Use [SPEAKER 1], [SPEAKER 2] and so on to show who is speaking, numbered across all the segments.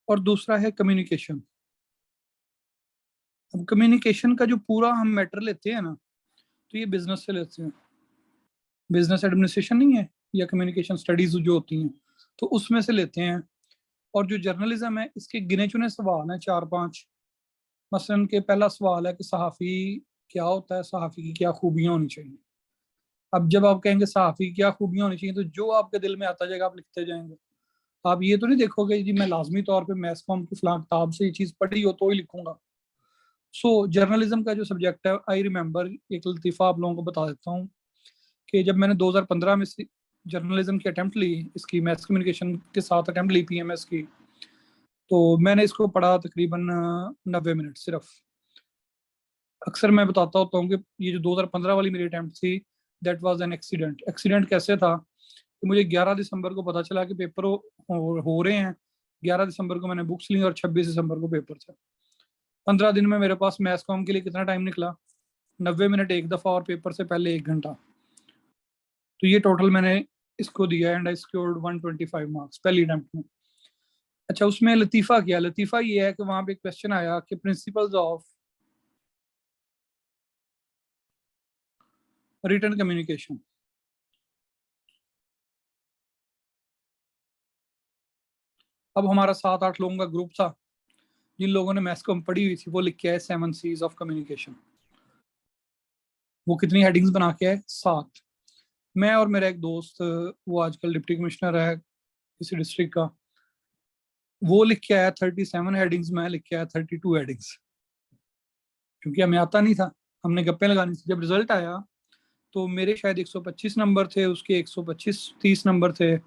[SPEAKER 1] और दूसरा है कम्युनिकेशन। अब कम्युनिकेशन का जो पूरा हम मैटर लेते हैं ना, तो ये बिजनेस से लेते हैं। बिजनेस एडमिनिस्ट्रेशन नहीं है, या कम्युनिकेशन स्टडीज जो होती हैं, तो उसमें से लेते हैं। और जो जर्नलिज्म है, इसके गिने चुने सवाल हैं 4-5। मसलन के पहला सवाल है कि सहाफ़ी क्या होता है, सहाफ़ी की क्या खूबियां होनी चाहिए। अब जब आप कहेंगे सहाफ़ी की क्या खूबियां होनी चाहिए, तो जो आपके दिल में आता जाएगा आप लिखते जाएंगे। आप ये तो नहीं देखोगे जी मैं लाजमी तौर पे मैस कॉम की फलां किताब से ये चीज़ पढ़ी हो तो ही लिखूंगा। सो जर्नलिज्म का जो सब्जेक्ट है, आई रिमेंबर, एक लतीफ़ा आप लोगों को बता देता हूँ कि जब मैंने 2015 में जर्नलिज्म की अटेम्प्ट ली, इसकी मैथ कम्युनिकेशन के साथ अटेम्प्ट ली पीएमएस की, तो मैंने इसको पढ़ा तकरीबन 90 मिनट सिर्फ। अक्सर मैं बताता होता हूँ कि ये जो 2015 वाली मेरी अटेम्प्ट थी, that was an accident. Accident कैसे था कि मुझे 11 दिसंबर को पता चला कि पेपर हो रहे हैं। 11 दिसंबर को मैंने बुक्स ली और 26 दिसंबर को पेपर था। 15 दिन में मेरे पास मैथ्स कॉम के लिए कितना टाइम निकला? 90 मिनट एक दफ़ा, और पेपर से पहले 1 घंटा। तो ये टोटल मैंने इसको दिया एंड आई स्कोर्ड 125 मार्क्स पहली अटेम्प्ट में। अच्छा, उसमें लतीफ़ा क्या? लतीफ़ा ये है कि वहां पे क्वेश्चन आया कि प्रिंसिपल्स ऑफ रिटन कम्युनिकेशन। अब हमारा 7-8 लोगों का ग्रुप था, जिन लोगों ने मैथ्स कॉम पढ़ी हुई थी वो लिख के आए 7 सीज ऑफ कम्युनिकेशन। वो कितनी हेडिंग्स बना के आए? 7। मैं और मेरा एक दोस्त, वो आजकल डिप्टी कमिश्नर है किसी डिस्ट्रिक्ट का, वो लिख के आया 37 हेडिंग्स, मैं लिख के आया 32 हेडिंग्स, क्योंकि हमें आता नहीं था, हमने गप्पे लगानी थी। जब रिजल्ट आया तो मेरे शायद 125 नंबर थे, उसके 125 30 नंबर थे,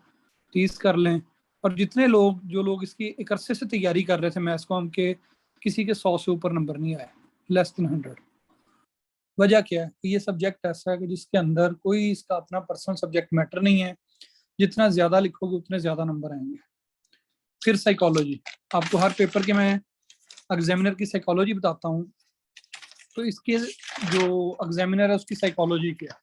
[SPEAKER 1] 30 कर लें। और जितने लोग, जो लोग इसकी एक अरसे से तैयारी कर रहे थे मैथ्स कॉम के, किसी के 100 से ऊपर नंबर नहीं आए, लेस देन 100। वजह क्या है कि ये सब्जेक्ट ऐसा है कि जिसके अंदर कोई इसका अपना पर्सनल सब्जेक्ट मैटर नहीं है। जितना ज्यादा लिखोगे उतने ज्यादा नंबर आएंगे। फिर साइकोलॉजी, आपको हर पेपर के मैं एग्जामिनर की साइकोलॉजी बताता हूँ। तो इसके जो एग्जामिनर है उसकी साइकोलॉजी क्या है,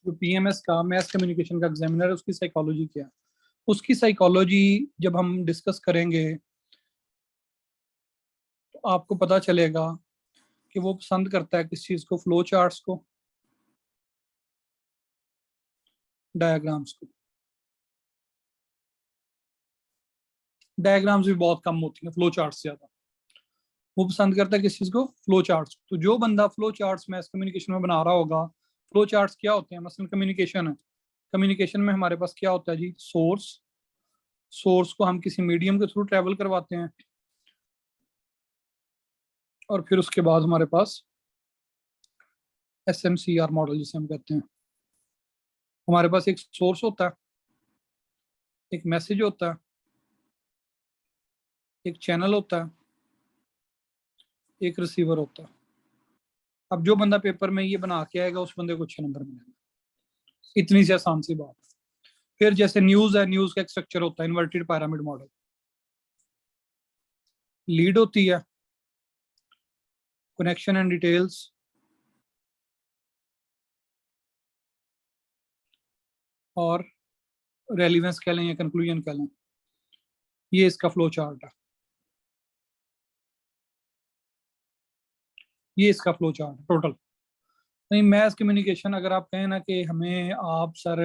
[SPEAKER 1] जो पीएमएस का मैथ कम्युनिकेशन का एग्जामिनर है उसकी साइकोलॉजी क्या है, उसकी साइकोलॉजी जब हम डिस्कस करेंगे तो आपको पता चलेगा कि वो पसंद करता है किस चीज को, फ्लो चार्ट्स को, डायग्राम्स को। डायग्राम्स भी बहुत कम होती हैं फ्लो चार्ट्स ज्यादा। वो पसंद करता है किस चीज को, फ्लो चार्ट्स। तो जो बंदा फ्लो चार्ट्स मैथ कम्युनिकेशन में बना रहा होगा, फ्लो चार्ट्स क्या होते हैं? मसलन कम्युनिकेशन है, कम्युनिकेशन में हमारे पास क्या होता है जी? सोर्स। सोर्स को हम किसी मीडियम के थ्रू ट्रेवल करवाते हैं, और फिर उसके बाद हमारे पास SMCR मॉडल जिसे हम कहते हैं। हमारे पास एक सोर्स होता है, एक मैसेज होता है, एक चैनल होता है, एक रिसीवर होता है। अब जो बंदा पेपर में ये बना के आएगा उस बंदे को 6 नंबर मिलेंगे। इतनी सी आसान सी बात। फिर जैसे न्यूज है, न्यूज का एक स्ट्रक्चर होता है इन्वर्टेड पिरामिड मॉडल। लीड होती है, कनेक्शन एंड डिटेल्स, और रेलिवेंस कह लें या कंक्लूजन कह लें। ये इसका फ्लो चार्ट है, ये इसका फ्लो चार्ट टोटल। नहीं, मैथ कम्युनिकेशन अगर आप कहें ना कि हमें आप सर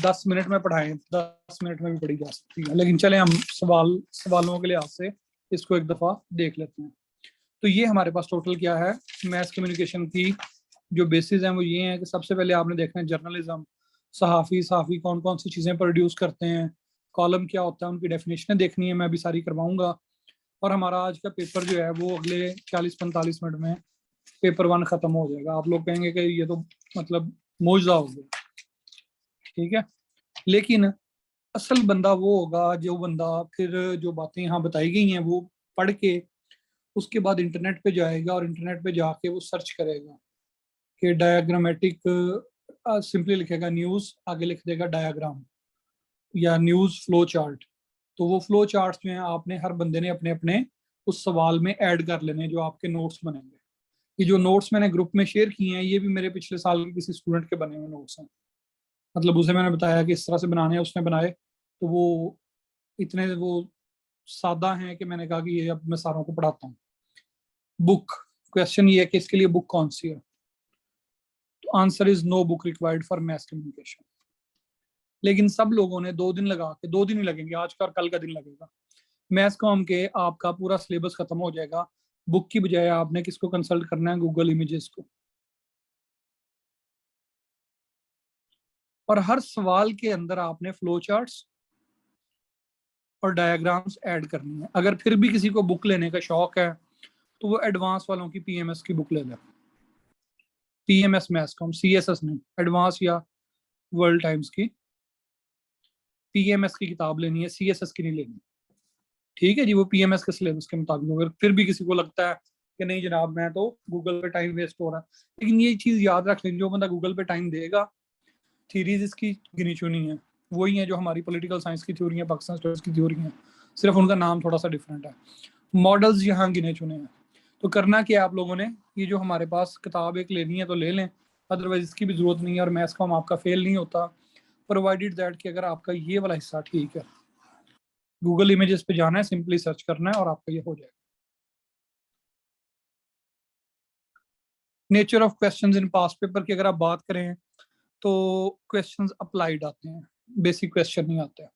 [SPEAKER 1] 10 मिनट में पढ़ाएं, 10 मिनट में भी पढ़ी जा सकती है, लेकिन चले हम सवालों के लिहाज से इसको एक दफा देख लेते हैं। तो ये हमारे पास टोटल क्या है मैथ कम्युनिकेशन की जो बेसिस हैं, वो ये हैं कि सबसे पहले आपने देखना है जर्नलिज्म। सहाफ़ी सहाफ़ी कौन कौन सी चीज़ें प्रोड्यूस करते हैं, कॉलम क्या होता है, उनकी डेफिनेशन देखनी है, मैं अभी सारी करवाऊंगा। और हमारा आज का पेपर जो है वो अगले 40-45 मिनट में पेपर 1 खत्म हो जाएगा। आप लोग कहेंगे कि ये तो मतलब मौजूदा हो गया, ठीक है। लेकिन असल बंदा वो होगा जो बंदा फिर जो बातें यहाँ बताई गई हैं वो पढ़ के उसके बाद इंटरनेट पे जाएगा, और इंटरनेट पे जाके वो सर्च करेगा कि डायग्रामेटिक, सिंपली लिखेगा न्यूज, आगे लिख देगा डायग्राम या न्यूज फ्लो चार्ट। तो वो फ्लो चार्ट जो हैं आपने हर बंदे ने अपने अपने उस सवाल में ऐड कर लेने, जो आपके नोट्स बनेंगे। ये जो नोट्स मैंने ग्रुप में शेयर किए हैं ये भी मेरे पिछले साल के किसी स्टूडेंट के बने हुए नोट्स हैं। मतलब उसे मैंने बताया कि इस तरह से बनाने हैं, उसने बनाए, तो वो इतने वो सादा हैं कि मैंने कहा कि ये अब मैं सारों को पढ़ाता हूँ। बुक, क्वेश्चन ये है कि इसके लिए बुक कौन सी है, तो answer is no book required for math communication. लेकिन सब लोगों ने 2 दिन लगा के, 2 दिन ही लगेंगे, आज का और कल का दिन लगेगा, मैथ्स कॉम के आपका पूरा सिलेबस खत्म हो जाएगा। बुक की बजाय आपने किसको कंसल्ट करना है, गूगल इमेजेस को। और हर सवाल के अंदर आपने फ्लो चार्ट्स और डायग्राम्स ऐड करनी है। अगर फिर भी किसी को बुक लेने का शौक है तो वो एडवांस वालों की पीएमएस की बुक ले लें। पीएमएस मैथ्स कॉम, सीएसएस नहीं, एडवांस या वर्ल्ड टाइम्स की पीएमएस की किताब लेनी है, सीएसएस की नहीं लेनी। ठीक है जी, वो पीएमएस के सिलेबस के मुताबिक। अगर फिर भी किसी को लगता है कि नहीं जनाब मैं तो गूगल पे टाइम वेस्ट हो रहा है, लेकिन ये चीज याद रख लें, जो बंदा गूगल पे टाइम देगा, थीरीज इसकी गिनी चुनी है, वही है जो हमारी पॉलिटिकल साइंस की थ्योरी है, पाकिस्तान स्टडीज की थ्योरी है, सिर्फ उनका नाम थोड़ा सा डिफरेंट है। मॉडल्स यहाँ गिने चुने हैं। तो करना क्या है आप लोगों ने, ये जो हमारे पास किताब एक लेनी है तो ले लें, अदरवाइज इसकी भी जरूरत नहीं है, और मैथ्स कॉम आपका फेल नहीं होता, प्रोवाइडेड दैट कि अगर आपका ये वाला हिस्सा ठीक है। गूगल इमेजेस पे जाना है, सिंपली सर्च करना है और आपका ये हो जाएगा। Nature of questions in past paper की अगर आप बात करें तो क्वेश्चंस अप्लाइड आते हैं, बेसिक क्वेश्चन नहीं आते हैं।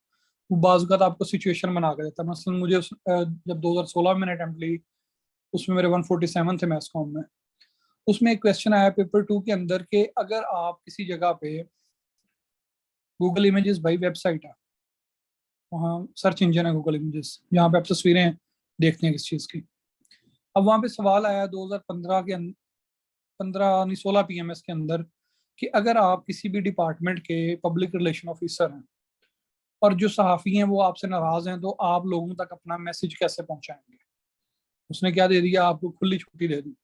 [SPEAKER 1] वो बाज़ आपको सिचुएशन बना के देता है। मसलन मुझे जब 2016 में मैंने अटेम्प्ट ली, उसमें मेरे 147 थे मैथ्स कॉम में। उसमें एक क्वेश्चन आया पेपर 2 के अंदर के, अगर आप किसी जगह पे, गूगल इमेजेस भाई वेबसाइट है, वहाँ सर्च इंजन है गूगल इमेजेस, जहाँ पे आप तस्वीरें देखते हैं किस चीज़ की। अब वहाँ पे सवाल आया 2015 के 15 नहीं 16 पीएमएस के अंदर, कि अगर आप किसी भी डिपार्टमेंट के पब्लिक रिलेशन ऑफिसर हैं और जो सहाफ़ी हैं वो आपसे नाराज हैं, तो आप लोगों तक अपना मैसेज कैसे पहुंचाएंगे। उसने क्या दे दिया, आपको खुली छुट्टी दे दी।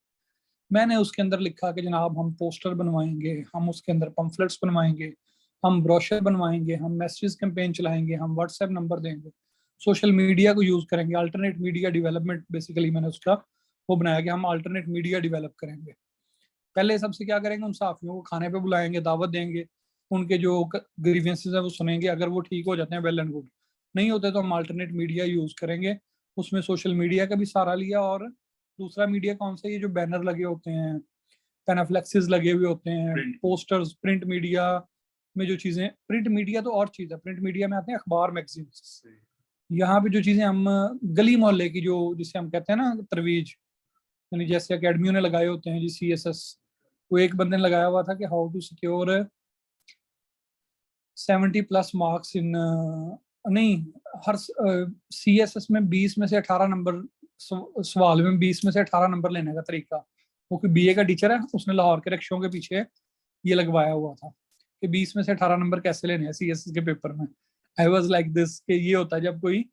[SPEAKER 1] मैंने उसके अंदर लिखा कि जनाब हम पोस्टर बनवाएंगे, हम उसके अंदर पम्फलेट्स बनवाएंगे, हम ब्रोशर बनवाएंगे, हम मैसेज कैंपेन चलाएंगे, हम व्हाट्सएप नंबर देंगे, सोशल मीडिया को यूज करेंगे, अल्टरनेट मीडिया डेवलपमेंट, बेसिकली मैंने उसका वो बनाया कि हम अल्टरनेट मीडिया डेवलप करेंगे। पहले सबसे क्या करेंगे, उन साथियों को खाने पे बुलाएंगे, दावत देंगे, उनके जो ग्रीवेंसेस है वो सुनेंगे, अगर वो ठीक हो जाते हैं वेल एंड गुड, नहीं होते तो हम अल्टरनेट मीडिया यूज करेंगे। उसमें सोशल मीडिया का भी सहारा लिया, और दूसरा मीडिया कौन सा, ये जो बैनर लगे होते हैं, पेनाफ्लेक्सिस लगे हुए होते हैं, पोस्टर्स, प्रिंट मीडिया में जो चीजें, प्रिंट मीडिया तो और चीज है, प्रिंट मीडिया में आते हैं अखबार मैगजीन, यहाँ पे जो चीजें हम गली मोहल्ले की जो जिसे हम कहते हैं ना तरवीज, यानी जैसे अकेडमियों ने लगाए होते हैं जी, सीएसएस, वो एक बंदे ने लगाया हुआ था कि how to secure 70+ marks in, नहीं, हर सीएसएस में 20 में से 18 नंबर, सवाल में 20 में से 18 नंबर लेने का तरीका। वो कोई बीए का टीचर है, उसने लाहौर के रिक्शों के पीछे ये लगवाया हुआ था कि 20 में से 18 नंबर कैसे लेने हैं सीएसएस के पेपर में। आई वॉज लाइक दिस, कि ये होता है जब कोई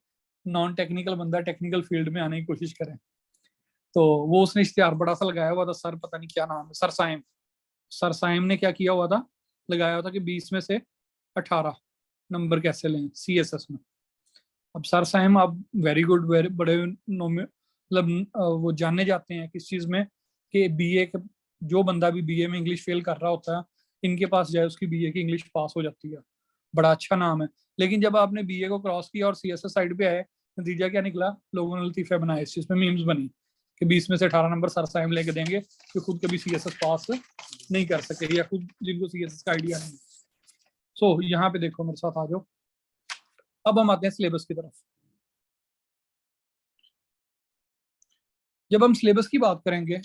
[SPEAKER 1] नॉन टेक्निकल बंदा टेक्निकल फील्ड में आने की कोशिश करे। तो वो उसने इश्तेहार बड़ा सा लगाया हुआ था, सर पता नहीं क्या नाम है, सर साइम, सर साइम ने क्या किया हुआ था, लगाया हुआ था कि 20 में से 18 नंबर कैसे लें सीएसएस में। अब सर साइम अब वेरी गुड, वेरी बड़े मतलब वो जाने जाते हैं किस चीज में, कि बीए के, जो बंदा भी बीए में इंग्लिश फेल कर रहा होता है, इनके पास जाए, उसकी बीए की इंग्लिश पास हो जाती है। बड़ा अच्छा नाम है। लेकिन जब आपने बीए को क्रॉस किया और सीएसएस साइड पे आए, नतीजा क्या निकला, लोगों ने लतीफे बनाए, इस चीज में मीम्स बनी कि 20 में से 18 नंबर सर साइम लेके देंगे, जो खुद कभी सीएसएस पास नहीं कर सके, या खुद जिनको सीएसएस का आइडिया नहीं। सो यहाँ पे देखो, मेरे साथ आ जाओ। अब हम आते हैं सिलेबस की तरफ। जब हम सिलेबस की बात करेंगे,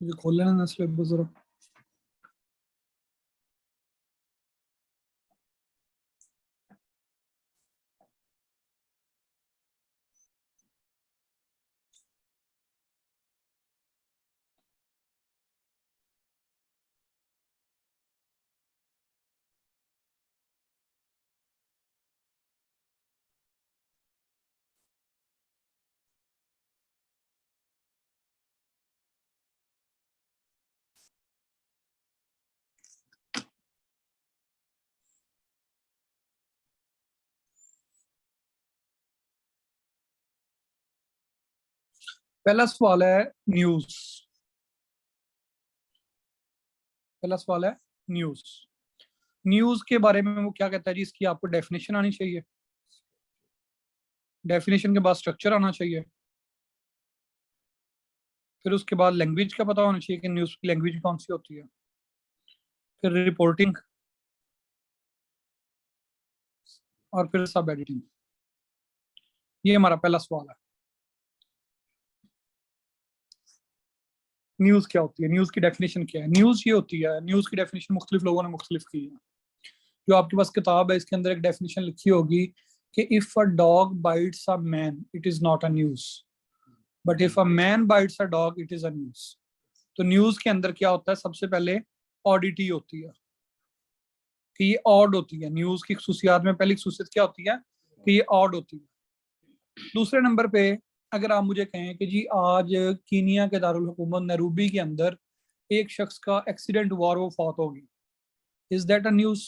[SPEAKER 1] मुझे खोल लेना ना सिलेबस जरा। पहला सवाल है न्यूज। पहला सवाल है न्यूज। न्यूज के बारे में वो क्या कहता है जी, इसकी आपको डेफिनेशन आनी चाहिए, डेफिनेशन के बाद स्ट्रक्चर आना चाहिए, फिर उसके बाद लैंग्वेज का पता होना चाहिए कि न्यूज की लैंग्वेज कौन सी होती है, फिर रिपोर्टिंग, और फिर सब एडिटिंग। ये हमारा पहला सवाल है। न्यूज क्या होती है, न्यूज की डेफिनेशन क्या है? न्यूज ये होती है, न्यूज की डेफिनेशन मुख्तलिफ लोगों ने मुख्तलिफ की है। जो आपके पास किताब है इसके अंदर एक डेफिनेशन लिखी होगी कि if a dog bytes a man it is not a news, but if a man bytes a dog it is a news. तो न्यूज के अंदर क्या होता है, सबसे पहले ऑडिटी होती है कि ये ऑड होती है। न्यूज की खसूसियात में पहली खसूसियत क्या होती है कि ये ऑड होती है। दूसरे नंबर पे अगर आप मुझे कहें कि जी आज कीनिया के दारुल हुकूमत नैरोबी के अंदर एक शख्स का एक्सीडेंट हुआ और वो फौत हो गई, is that a news?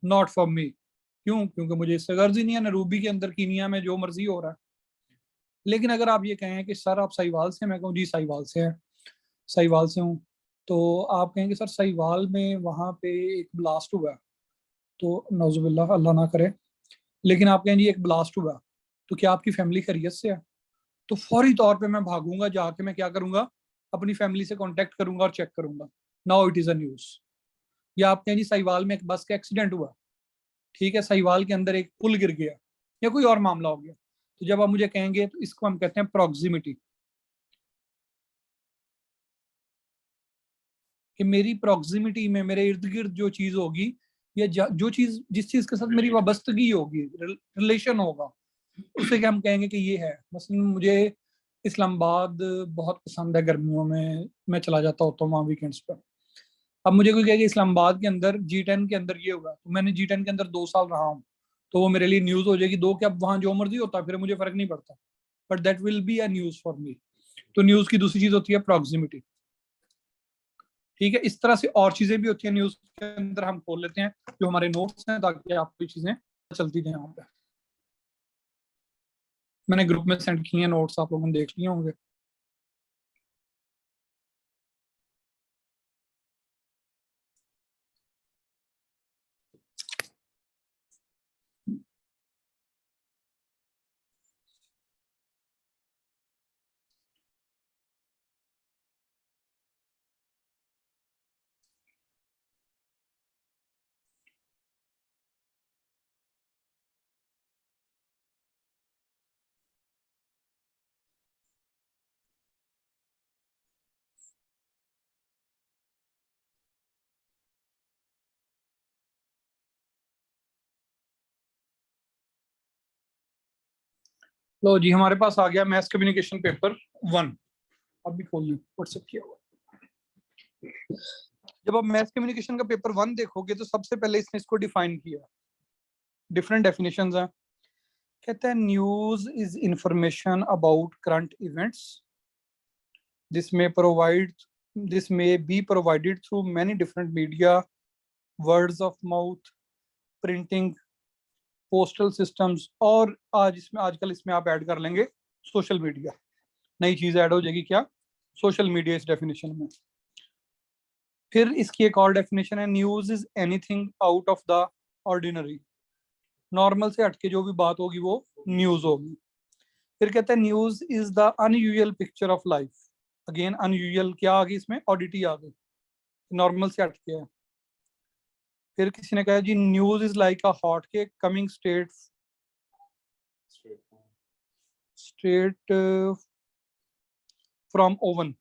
[SPEAKER 1] Not for me. क्यों? क्योंकि मुझे इससे गर्ज ही नहीं है, नैरोबी के अंदर कीनिया में जो मर्जी हो रहा है। लेकिन अगर आप ये कहें कि सर आप सहीवाल से, मैं कहूँ जी सहीवाल से हैं, सहीवाल से हूँ, तो आप कहेंगे सर सहीवाल में वहाँ पे एक ब्लास्ट हुआ, तो नौजुबिल्लाह अल्लाह ना करे, लेकिन आप कहें जी एक ब्लास्ट हुआ, तो क्या आपकी फैमिली खैरियत से है? तो फौरी तौर पे मैं भागूंगा, जाके मैं क्या करूंगा, अपनी फैमिली से कांटेक्ट करूंगा और चेक करूंगा। Now it is a news. या आप कहें जी सहीवाल में एक बस का एक्सीडेंट हुआ, ठीक है, सहीवाल के अंदर एक पुल गिर गया या कोई और मामला हो गया, तो जब आप मुझे कहेंगे तो इसको हम कहते हैं प्रॉक्सिमिटी, कि मेरी प्रॉक्सिमिटी में मेरे इर्द गिर्द जो चीज होगी या जो चीज जिस चीज के साथ मेरी वाबस्तगी होगी, रिलेशन होगा, उसे क्या हम कहेंगे कि ये है। मसलन मुझे इस्लामाबाद बहुत पसंद है, गर्मियों में मैं चला जाता होता हूँ वहाँ वीकेंड्स पर। अब मुझे कोई कहेगा इस्लामाबाद के अंदर G10 के अंदर ये होगा, तो मैंने G10 के अंदर 2 साल रहा हूँ, तो वो मेरे लिए न्यूज हो जाएगी। दो क्या, वहाँ जो मर्जी होता है फिर मुझे फर्क नहीं पड़ता, but that will be a news for me. तो न्यूज की दूसरी चीज होती है प्रॉक्सिमिटी। ठीक है, इस तरह से और चीजें भी होती है न्यूज के अंदर। हम खोल लेते हैं जो हमारे नोट्स हैं ताकि आपको चीजें चलती जाए। यहाँ पे मैंने ग्रुप में सेंड किए हैं नोट्स, आप लोगों ने देख लिए होंगे। लो जी, हमारे पास आ गया मैथ कम्युनिकेशन पेपर 1। अब भी खोल लें, व्हाट्सएप किया हुआ। जब आप मैथ कम्युनिकेशन का पेपर 1 देखोगे तो सबसे पहले इसने इसको डिफाइन किया। डिफरेंट डेफिनेशंस हैं। कहता है news is information about current events, this में प्रोवाइड दिस में be provided through many different media, words of mouth, printing, postal systems, और आज इसमें आजकल इसमें आप ऐड कर लेंगे सोशल मीडिया। नई चीज ऐड हो जाएगी, क्या? सोशल मीडिया इस डेफिनेशन में। फिर इसकी एक और डेफिनेशन है, news is anything out of the ordinary, normal से हटके जो भी बात होगी वो न्यूज होगी। फिर कहता है news is the unusual picture of life. Again unusual क्या आ गई इसमें? ऑडिटी आ गई, नॉर्मल से हटके है। फिर किसी ने कहा जी news is like a hot cake coming straight from oven.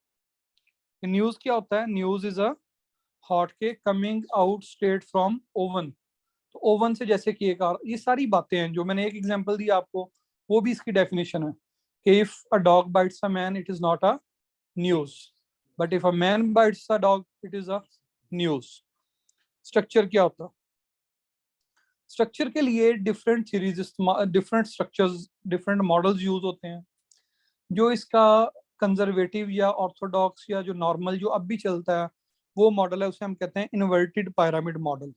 [SPEAKER 1] News क्या होता है? News is a hot cake coming out straight from oven. तो ओवन से जैसे केक आ, ये सारी बातें हैं जो मैंने एक एग्जांपल दी आपको, वो भी इसकी डेफिनेशन है कि if a dog bytes a man it is not a news, but if a man bytes a dog it is a news. Structure क्या होता है? स्ट्रक्चर के लिए different series, different structures, different models use होते हैं। जो इसका conservative या ऑर्थोडॉक्स या जो नॉर्मल जो अब भी चलता है वो मॉडल है, उसे हम कहते हैं inverted pyramid model.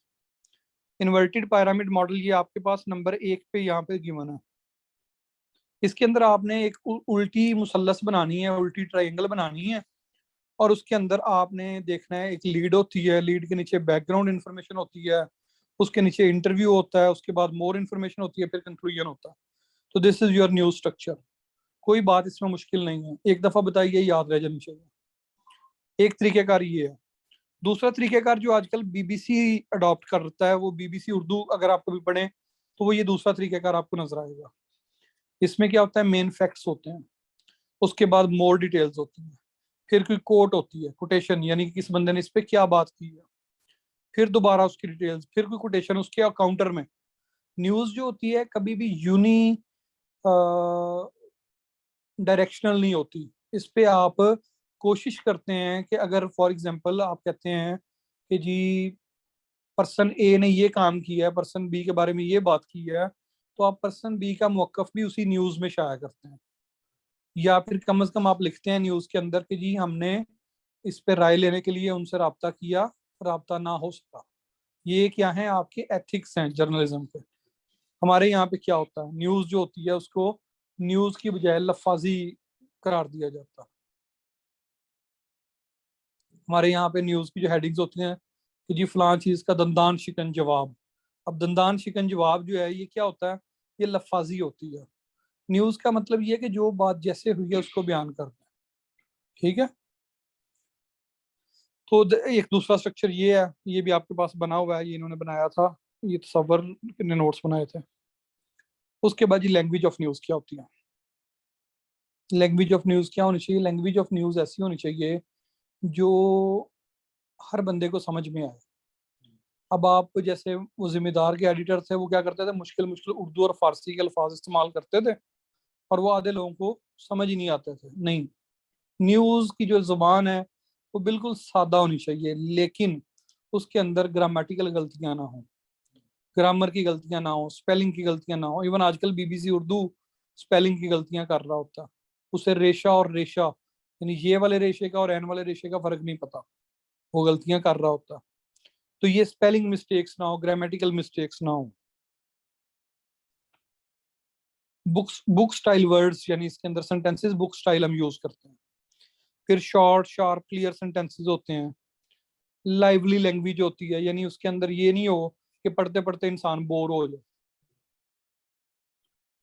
[SPEAKER 1] Inverted pyramid model ये आपके पास नंबर 1 पे यहाँ पे गिवन है। इसके अंदर आपने एक उल्टी मुसल्लस बनानी है, उल्टी ट्रायंगल बनानी है, और उसके अंदर आपने देखना है एक लीड होती है, लीड के नीचे बैकग्राउंड इन्फॉर्मेशन होती है, उसके नीचे इंटरव्यू होता है, उसके बाद मोर इन्फॉर्मेशन होती है, फिर कंक्लूजन होता है। तो this is your news structure. कोई बात इसमें मुश्किल नहीं है, एक दफा बताइए, याद रह जानी चाहिए। एक तरीकेकार ये है। दूसरा तरीकेकार जो आजकल बीबीसी अडॉप्ट करता है, वो बीबीसी उर्दू अगर आप कभी पढ़ें तो वो ये दूसरा तरीकेकार आपको नजर आएगा। इसमें क्या होता है, मेन फैक्ट्स होते हैं, उसके बाद मोर डिटेल्स होती हैं, फिर कोई कोट होती है, कोटेशन, यानी कि किस बंदे ने इस पे क्या बात की है, फिर दोबारा उसकी डिटेल्स, फिर कोई कोटेशन उसके काउंटर में। न्यूज जो होती है कभी भी यूनी डायरेक्शनल नहीं होती। इस पे आप कोशिश करते हैं कि अगर फॉर एग्जांपल आप कहते हैं कि जी पर्सन ए ने ये काम किया है, पर्सन बी के बारे में ये बात की है, तो आप पर्सन बी का मौकफ भी उसी न्यूज में शाया करते हैं, या फिर कम से कम आप लिखते हैं न्यूज के अंदर कि जी हमने इस पे राय लेने के लिए उनसे राब्ता किया, राब्ता ना हो सका। ये क्या है, आपके एथिक्स हैं जर्नलिज्म के। हमारे यहाँ पे क्या होता है, न्यूज जो होती है उसको न्यूज की बजाय लफाजी करार दिया जाता है। हमारे यहाँ पे न्यूज की जो हेडिंग्स होती हैं कि जी फलां चीज का दंदान शिकन जवाब। अब दंदान शिकन जवाब जो है ये क्या होता है, ये लफाजी होती है। न्यूज का मतलब ये है कि जो बात जैसे हुई है उसको बयान करना है, ठीक है। तो एक दूसरा स्ट्रक्चर ये है, ये भी आपके पास बना हुआ है, ये इन्होंने बनाया था, ये तसव्वुर ने नोट्स बनाए थे। उसके बाद ये लैंग्वेज ऑफ न्यूज क्या होती है। लैंग्वेज ऑफ न्यूज क्या होनी चाहिए, लैंग्वेज ऑफ न्यूज ऐसी होनी चाहिए जो हर बंदे को समझ में आए। अब आप जैसे वो जिम्मेदार के एडिटर थे, वो क्या करते थे, मुश्किल मुश्किल उर्दू और फारसी के अल्फाज इस्तेमाल करते थे, और वो आधे लोगों को समझ ही नहीं आते थे। नहीं, न्यूज की जो जुबान है वो बिल्कुल सादा होनी चाहिए, लेकिन उसके अंदर ग्रामेटिकल गलतियां ना हो, ग्रामर की गलतियां ना हो, स्पेलिंग की गलतियां ना हो। इवन आजकल बीबीसी उर्दू स्पेलिंग की गलतियां कर रहा होता, उसे रेशा और रेशा, यानी ये वाले रेशे का और एन वाले रेशे का फर्क नहीं पता, वो गलतियां कर रहा होता। तो ये स्पेलिंग मिस्टेक्स ना हो, ग्रामेटिकल मिस्टेक्स ना हो। बुक स्टाइल वर्ड्स, यानी इसके अंदर सेंटेंसेस बुक स्टाइल हम यूज करते हैं। फिर शॉर्ट शार्प क्लियर सेंटेंसेस होते हैं। लाइवली लैंग्वेज होती है, यानी उसके अंदर ये नहीं हो कि पढ़ते पढ़ते इंसान बोर हो जाए।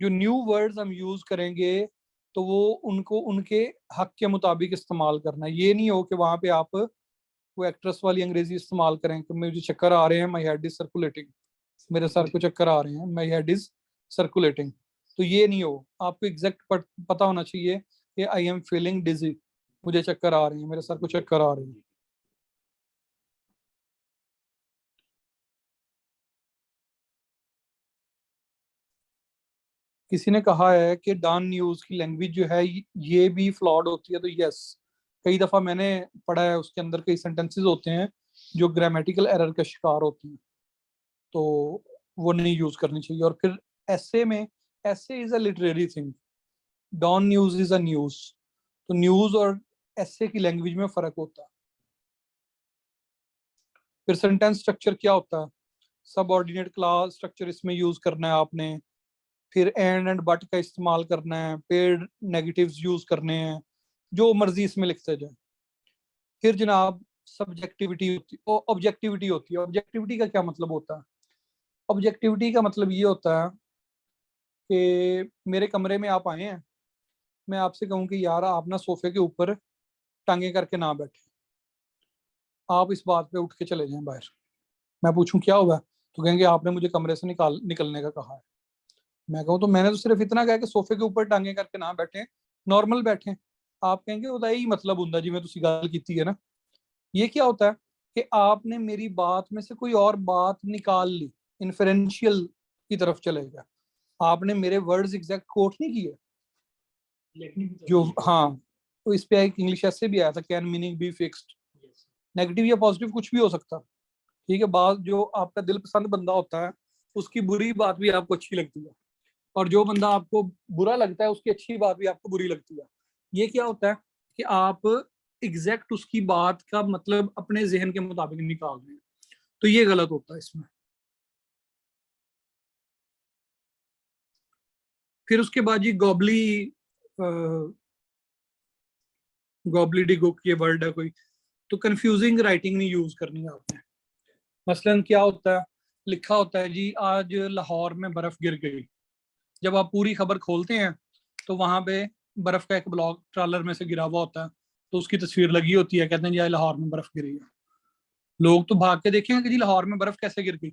[SPEAKER 1] जो न्यू वर्ड्स हम यूज करेंगे तो वो उनको उनके हक के मुताबिक इस्तेमाल करना है। ये नहीं हो कि वहां पे आप वो एक्ट्रेस वाली अंग्रेजी इस्तेमाल करें कि मुझे चक्कर आ रहे हैं, माई हेड इज सर्कुलेटिंग, मेरे सर को चक्कर आ रहे हैं, माई हेड इज सर्कुलेटिंग। तो ये नहीं हो, आपको एग्जैक्ट पता होना चाहिए कि आई एम फीलिंग डिजी, मुझे चक्कर आ रहे हैं, मेरे सर को चक्कर आ रहे हैं। किसी ने कहा है कि डॉन न्यूज की लैंग्वेज जो है ये भी फ्लॉड होती है, तो यस, कई दफा मैंने पढ़ा है, उसके अंदर कई सेंटेंसेस होते हैं जो ग्रामेटिकल एरर का शिकार होते हैं, तो वो नहीं यूज करनी चाहिए। और फिर ऐसे में, essay is a literary thing, Dawn news is a news. तो न्यूज और ऐसे की लैंग्वेज में फर्क होता है। फिर सेंटेंस स्ट्रक्चर क्या होता है, सबऑर्डिनेट क्लास स्ट्रक्चर इसमें यूज करना है आपने, फिर एंड बट का इस्तेमाल करना है, पेड नेगेटिव्स यूज करने हैं, जो मर्जी इसमें लिखते जाए। फिर जनाब सब्जेक्टिविटी होती, ऑब्जेक्टिविटी होती है। ऑब्जेक्टिविटी का क्या मतलब होता है, ऑब्जेक्टिविटी का मतलब ये होता है कि मेरे कमरे में आप आए हैं, मैं आपसे कहूँ कि यार आप ना सोफे के ऊपर टांगे करके ना बैठे, आप इस बात पे उठ के चले जाएं बाहर। मैं पूछूं क्या हुआ, तो कहेंगे आपने मुझे कमरे से निकलने का कहा है। मैं कहूँ तो मैंने तो सिर्फ इतना कहा कि सोफे के ऊपर टांगे करके ना बैठे, नॉर्मल बैठे। आप कहेंगे ਉਹਦਾ ही मतलब ਹੁੰਦਾ जिवें तुसी गल कीती है ना। ये क्या होता है कि आपने मेरी बात में से कोई और बात निकाल ली, इन्फरेंशियल की तरफ चले गया, आपने मेरे वर्ड्स एग्जैक्ट कोट नहीं किए। जो हाँ, तो इस पे एक इंग्लिश ऐसे भी आया था, can meaning be fixed, negative या पॉजिटिव कुछ भी हो सकता। ठीक है, बात जो आपका दिल पसंद बंदा होता है उसकी बुरी बात भी आपको अच्छी लगती है, और जो बंदा आपको बुरा लगता है उसकी अच्छी बात भी आपको बुरी लगती है। ये क्या होता है कि आप एग्जैक्ट उसकी बात का मतलब अपने जहन के मुताबिक निकाल रहे हैं, तो ये गलत होता है इसमें। फिर उसके बाद जी गॉबलीडिगोक ये वर्ड है कोई, तो कंफ्यूजिंग राइटिंग नहीं यूज करनी है आपने। मसलन क्या होता है, लिखा होता है जी आज लाहौर में बर्फ गिर गई। जब आप पूरी खबर खोलते हैं तो वहां पे बर्फ का एक ब्लॉक ट्रॉलर में से गिरा हुआ होता है, तो उसकी तस्वीर लगी होती है, कहते हैं जी आज लाहौर में बर्फ गिरी है। लोग तो भाग के देखेंगे कि जी लाहौर में बर्फ कैसे गिर गई।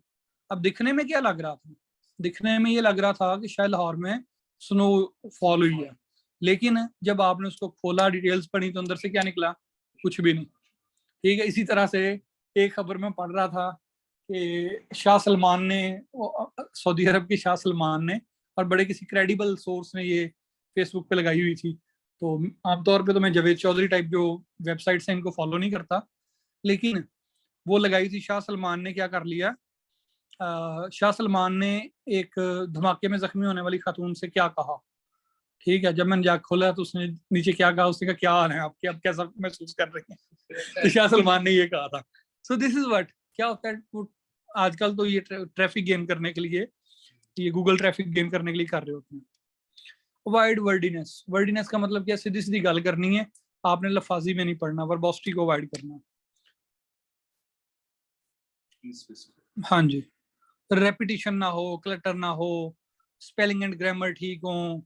[SPEAKER 1] अब दिखने में क्या लग रहा था, दिखने में ये लग रहा था कि शायद लाहौर में स्नो फॉल हुई है, लेकिन जब आपने उसको खोला, डिटेल्स पढ़ी, तो अंदर से क्या निकला, कुछ भी नहीं। ठीक है, इसी तरह से एक खबर में पढ़ रहा था कि शाह सलमान ने, सऊदी अरब के शाह सलमान ने, और बड़े किसी क्रेडिबल सोर्स ने ये फेसबुक पे लगाई हुई थी। तो आमतौर पे तो मैं जावेद चौधरी टाइप जो वेबसाइट्स हैं इनको फॉलो नहीं करता, लेकिन वो लगाई थी, शाह सलमान ने क्या कर लिया, शाह सलमान ने एक धमाके में जख्मी होने वाली खातून से क्या कहा। ठीक है, जब मैंने जाके खोला तो उसने नीचे क्या कहा, उसने कहा क्या हाल है आपके, अब कैसा महसूस कर रही हैं। तो शाह सलमान ने ये कहा था। सो दिस इज व्हाट, क्या होता है आजकल तो ये ट्रैफिक गेन करने के लिए, ये गूगल ट्रैफिक गेन करने के लिए कर रहे होते हैं। अवॉइड वर्डीनेस, वर्डीनेस का मतलब क्या, सीधी सीधी गल करनी है, आपने लफाजी में नहीं पढ़ना, वर्बोसिटी को अवॉइड करना। हाँ जी, रेपिटिशन ना हो, क्लटर ना हो, स्पेलिंग एंड ग्रामर ठीक हो,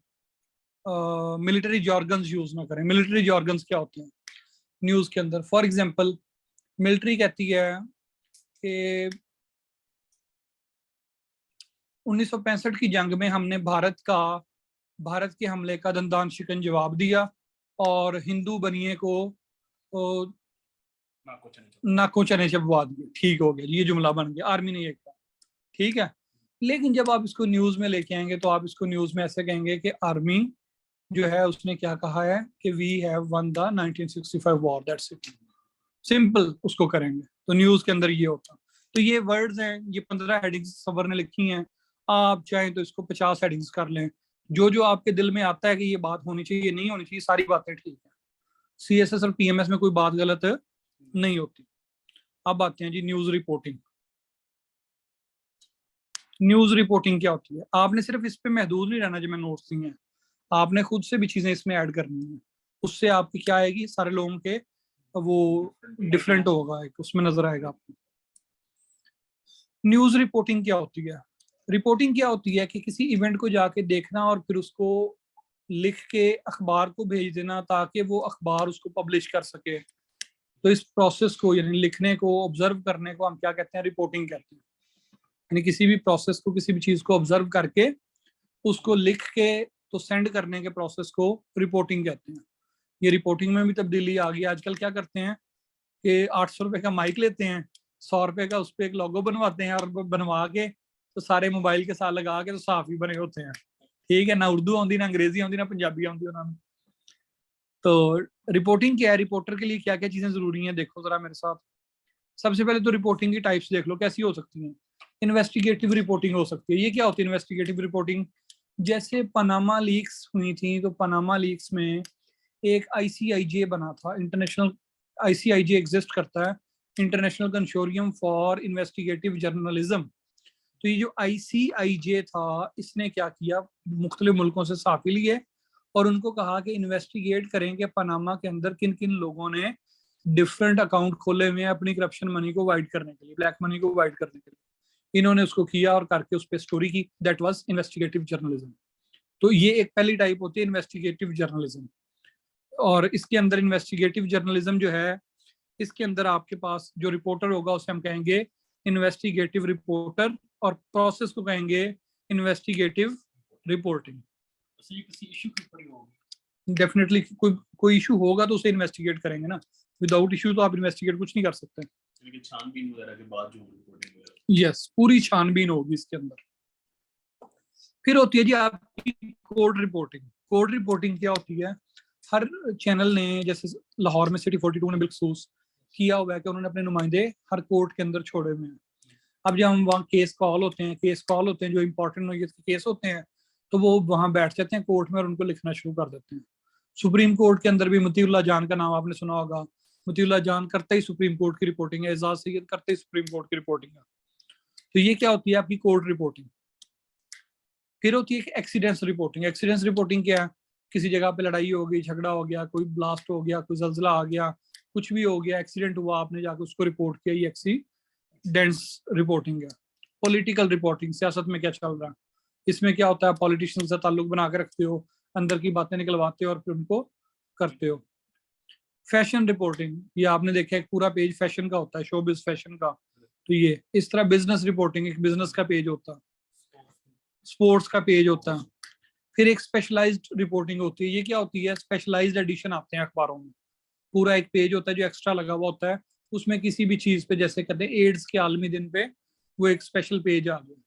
[SPEAKER 1] मिलिट्री जॉर्गन्स यूज ना करें। मिलिट्री जॉर्गन्स क्या होते हैं न्यूज के अंदर, फॉर एग्जांपल मिलिट्री कहती है कि 1965 की जंग में हमने भारत के हमले का दंदान शिकन जवाब दिया और हिंदू बनिए को नाकों चने चबवा दिए। ठीक हो गया, ये जुमला बन गया, आर्मी ने ये कहा। ठीक है, लेकिन जब आप इसको न्यूज में लेके आएंगे तो आप इसको न्यूज में ऐसे कहेंगे कि आर्मी जो है उसने क्या कहा है कि we have won the 1965 war, that's it, simple उसको करेंगे। तो न्यूज के अंदर ये होता। तो ये वर्ड्स हैं, ये 15 हेडिंग्स सबर ने लिखी हैं, आप चाहें तो इसको 50 हेडिंग्स कर लें। जो जो आपके दिल में आता है कि ये बात होनी चाहिए, ये नहीं होनी चाहिए, सारी बातें ठीक है। CSS और PMS में कोई बात गलत नहीं होती। अब आते हैं जी न्यूज रिपोर्टिंग। न्यूज रिपोर्टिंग क्या होती है, आपने सिर्फ इस पे महदूद नहीं रहना जो मैं नोट्स दी हैं, आपने खुद से भी चीजें इसमें ऐड करनी है। उससे आपकी क्या आएगी, सारे लोगों के वो डिफरेंट होगा, एक उसमें नजर आएगा आपको। न्यूज रिपोर्टिंग क्या होती है, रिपोर्टिंग क्या होती है कि किसी इवेंट को जाके देखना और फिर उसको लिख के अखबार को भेज देना ताकि वो अखबार उसको पब्लिश कर सके। तो इस प्रोसेस को, यानी लिखने को, ऑब्जर्व करने को हम क्या कहते हैं, रिपोर्टिंग कहते हैं। यानी किसी भी प्रोसेस को, किसी भी चीज को ऑब्जर्व करके उसको लिख के तो सेंड करने के प्रोसेस को रिपोर्टिंग कहते हैं। ये रिपोर्टिंग में भी तब्दीली आ गई। आजकल क्या करते हैं कि 800 रुपए का माइक लेते हैं, 100 रुपए का उस पर एक लोगो बनवाते हैं, और बनवा के तो सारे मोबाइल के साथ लगा के तो साफ ही बने होते हैं। ठीक है, ना उर्दू आती, ना अंग्रेजी आती, ना पंजाबी आती उन्होंने। तो रिपोर्टिंग क्या है, रिपोर्टर के लिए क्या क्या चीजें जरूरी हैं, देखो जरा मेरे साथ। सबसे पहले तो रिपोर्टिंग की टाइप्स देख लो कैसी हो सकती हैं। इन्वेस्टिगेटिव रिपोर्टिंग हो सकती है। ये क्या होती है इन्वेस्टिगेटिव रिपोर्टिंग, जैसे पनामा लीक्स हुई थी, तो पनामा लीक्स में एक ICIJ बना था, इंटरनेशनल ICIJ एग्जिस्ट करता है, international consortium for investigative journalism. तो ये जो ICIJ था, इसने क्या किया, मुख्तलिफ मुल्कों से साफी लिए और उनको कहा कि इन्वेस्टिगेट करें कि पनामा के अंदर किन किन लोगों ने डिफरेंट अकाउंट खोले हुए हैं अपनी करप्शन मनी को वाइड करने के लिए, ब्लैक मनी को वाइड करने के लिए। इन्होंने उसको किया और करके उस पर स्टोरी की, दैट वाज इन्वेस्टिगेटिव जर्नलिज्म। तो ये एक पहली टाइप होती है इन्वेस्टिगेटिव जर्नलिज्म। और इसके अंदर इन्वेस्टिगेटिव जर्नलिज्म जो है, इसके अंदर आपके पास जो रिपोर्टर होगा उसे हम कहेंगे इन्वेस्टिगेटिव रिपोर्टर, और प्रोसेस को कहेंगे इन्वेस्टिगेटिव रिपोर्टिंग। किसी इशू के ऊपर ही होगा, डेफिनेटली कोई इशू होगा तो उसे इन्वेस्टिगेट करेंगे ना, विदाउट इशू तो आप इन्वेस्टिगेट कुछ नहीं कर सकते। छानबीन वगैरह के बाद जो रिपोर्टिंग, यस, पूरी छानबीन होगी इसके अंदर। फिर होती है जी आपकी कोर्ट रिपोर्टिंग। कोर्ट रिपोर्टिंग क्या होती है, हर चैनल ने, जैसे लाहौर में सिटी 42 ने बिलखसूस किया हुआ है कि उन्होंने अपने नुमाइंदे हर कोर्ट के अंदर छोड़े हुए हैं। अब जब हम वहाँ केस कॉल होते हैं जो इंपॉर्टेंट नोयत के केस होते हैं, तो वो वहाँ बैठ जाते हैं कोर्ट में और उनको लिखना शुरू कर देते हैं। सुप्रीम कोर्ट के अंदर भी मतीउल्लाह जान का नाम आपने सुना होगा। मतीउल्लाह जान करते ही सुप्रीम कोर्ट की रिपोर्टिंग है, एजाज सैयद करते ही सुप्रीम कोर्ट की रिपोर्टिंग है। तो ये क्या होती है आपकी कोर्ट रिपोर्टिंग। फिर होती है एक्सीडेंट्स रिपोर्टिंग। एक्सीडेंट्स रिपोर्टिंग क्या है? किसी जगह पे लड़ाई हो गई, झगड़ा हो गया, कोई ब्लास्ट हो गया, कोई जल्जला आ गया, कुछ भी हो गया, एक्सीडेंट हुआ, आपने जाकर उसको रिपोर्ट किया, ये एक्सीडेंट्स रिपोर्टिंग है। पॉलिटिकल रिपोर्टिंग, सियासत में क्या चल रहा है, इसमें क्या होता है, पॉलिटिशियन से ताल्लुक बना के रखते हो, अंदर की बातें निकलवाते हो और फिर उनको करते हो। फैशन रिपोर्टिंग, ये आपने देखा एक पूरा पेज फैशन का होता है, शोबिज फैशन का। तो ये इस तरह बिजनेस रिपोर्टिंग, एक बिजनेस का पेज होता है, स्पोर्ट्स का पेज होता है। फिर एक स्पेशलाइज्ड रिपोर्टिंग होती है। ये क्या होती है? स्पेशलाइज्ड एडिशन आते हैं अखबारों में, पूरा एक पेज होता है जो एक्स्ट्रा लगा हुआ होता है, उसमें किसी भी चीज पे, जैसे कहते हैं एड्स के आलमी दिन पे वो एक स्पेशल पेज आ गया,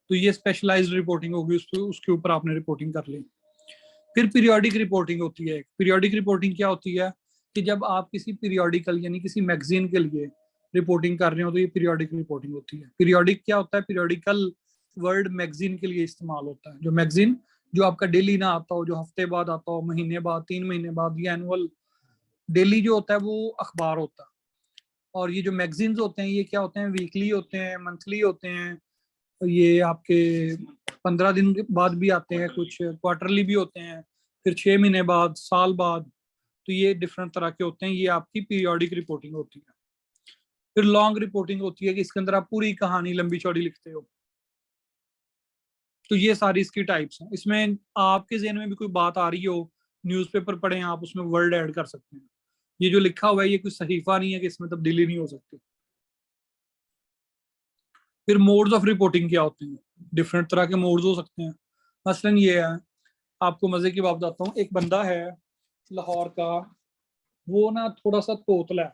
[SPEAKER 1] तो ये स्पेशलाइज्ड रिपोर्टिंग होगी, उसके ऊपर आपने रिपोर्टिंग कर ली। फिर पीरियोडिक रिपोर्टिंग होती है। पीरियोडिक रिपोर्टिंग क्या होती है कि जब आप किसी पीरियोडिकल यानी किसी मैगजीन के लिए रिपोर्टिंग कर रहे हो तो ये पीरियोडिक रिपोर्टिंग होती है। पीरियोडिक क्या होता है? पीरियोडिकल वर्ड मैगजीन के लिए इस्तेमाल होता है, जो मैगजीन जो आपका डेली ना आता हो, जो हफ्ते बाद आता हो, महीने बाद, 3 महीने बाद, या एनुअल। डेली जो होता है वो अखबार होता है, और ये जो मैगजीन्स होते हैं ये क्या होते हैं? वीकली होते हैं, मंथली होते हैं, ये आपके 15 दिन बाद भी आते हैं, कुछ क्वार्टरली भी होते हैं, फिर 6 महीने बाद, साल बाद। तो ये डिफरेंट तरह के होते हैं, ये आपकी पीरियोडिक रिपोर्टिंग होती है। फिर लॉन्ग रिपोर्टिंग होती है कि इसके अंदर आप पूरी कहानी लंबी चौड़ी लिखते हो। तो ये सारी इसकी टाइप्स हैं। इसमें आपके ज़हन में भी कोई बात आ रही हो, न्यूज़पेपर पढ़ें आप, उसमें वर्ड ऐड कर सकते हैं। ये जो लिखा हुआ है ये कोई सहीफा नहीं है कि इसमें तब्दीली नहीं हो सकती। फिर मोड्स ऑफ रिपोर्टिंग क्या होते हैं? डिफरेंट तरह के मोड्स हो सकते हैं। मसलन ये है, आपको मजे की बात बताता हूँ। एक बंदा है लाहौर का, वो ना थोड़ा सा तोतला है,